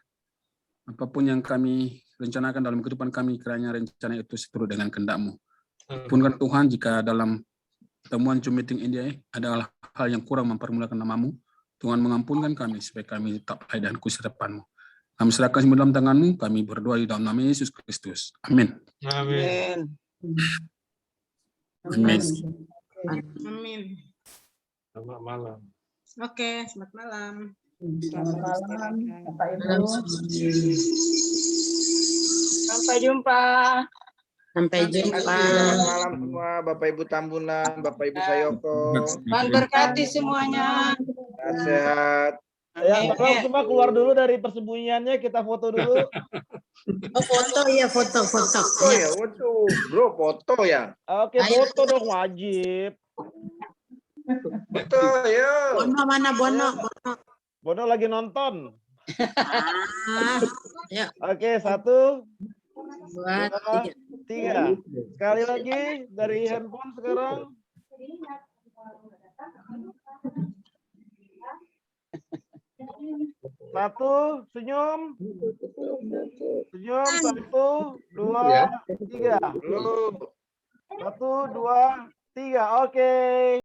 apapun yang kami rencanakan dalam kehidupan kami, kiranya rencana itu seturut dengan kehendak-Mu. Ampunkan Tuhan jika dalam temuan Zoom meeting ini adalah hal yang kurang mempermulakan nama-Mu, Tuhan mengampunkan kami supaya kami tetap baik dan kudus di depan-Mu. Kami serahkan semua dalam tangan-Mu, kami berdoa di dalam nama Yesus Kristus. Amin. Amin. Amin. Amin. Selamat malam. Oke, selamat malam. Selamat malam, Bapak Ibu. Sampai jumpa. Sampai jumpa. Selamat malam semua, Bapak Ibu Tambunan, Bapak Ibu Sayoko. Tuhan berkati semuanya. Sehat. Ya, tolong semua keluar dulu dari persembunyiannya, kita foto dulu. Oh, foto ya, foto. Oh ya, waduh, bro, foto ya. Oke, foto dong, wajib. Foto ya. Bono mana Bono? Bono lagi nonton. Ya. Oke, 1, 2, 3. Sekali lagi dari handphone sekarang. Satu, senyum. Senyum, 1, 2, 3. 1, 2, 3. Oke.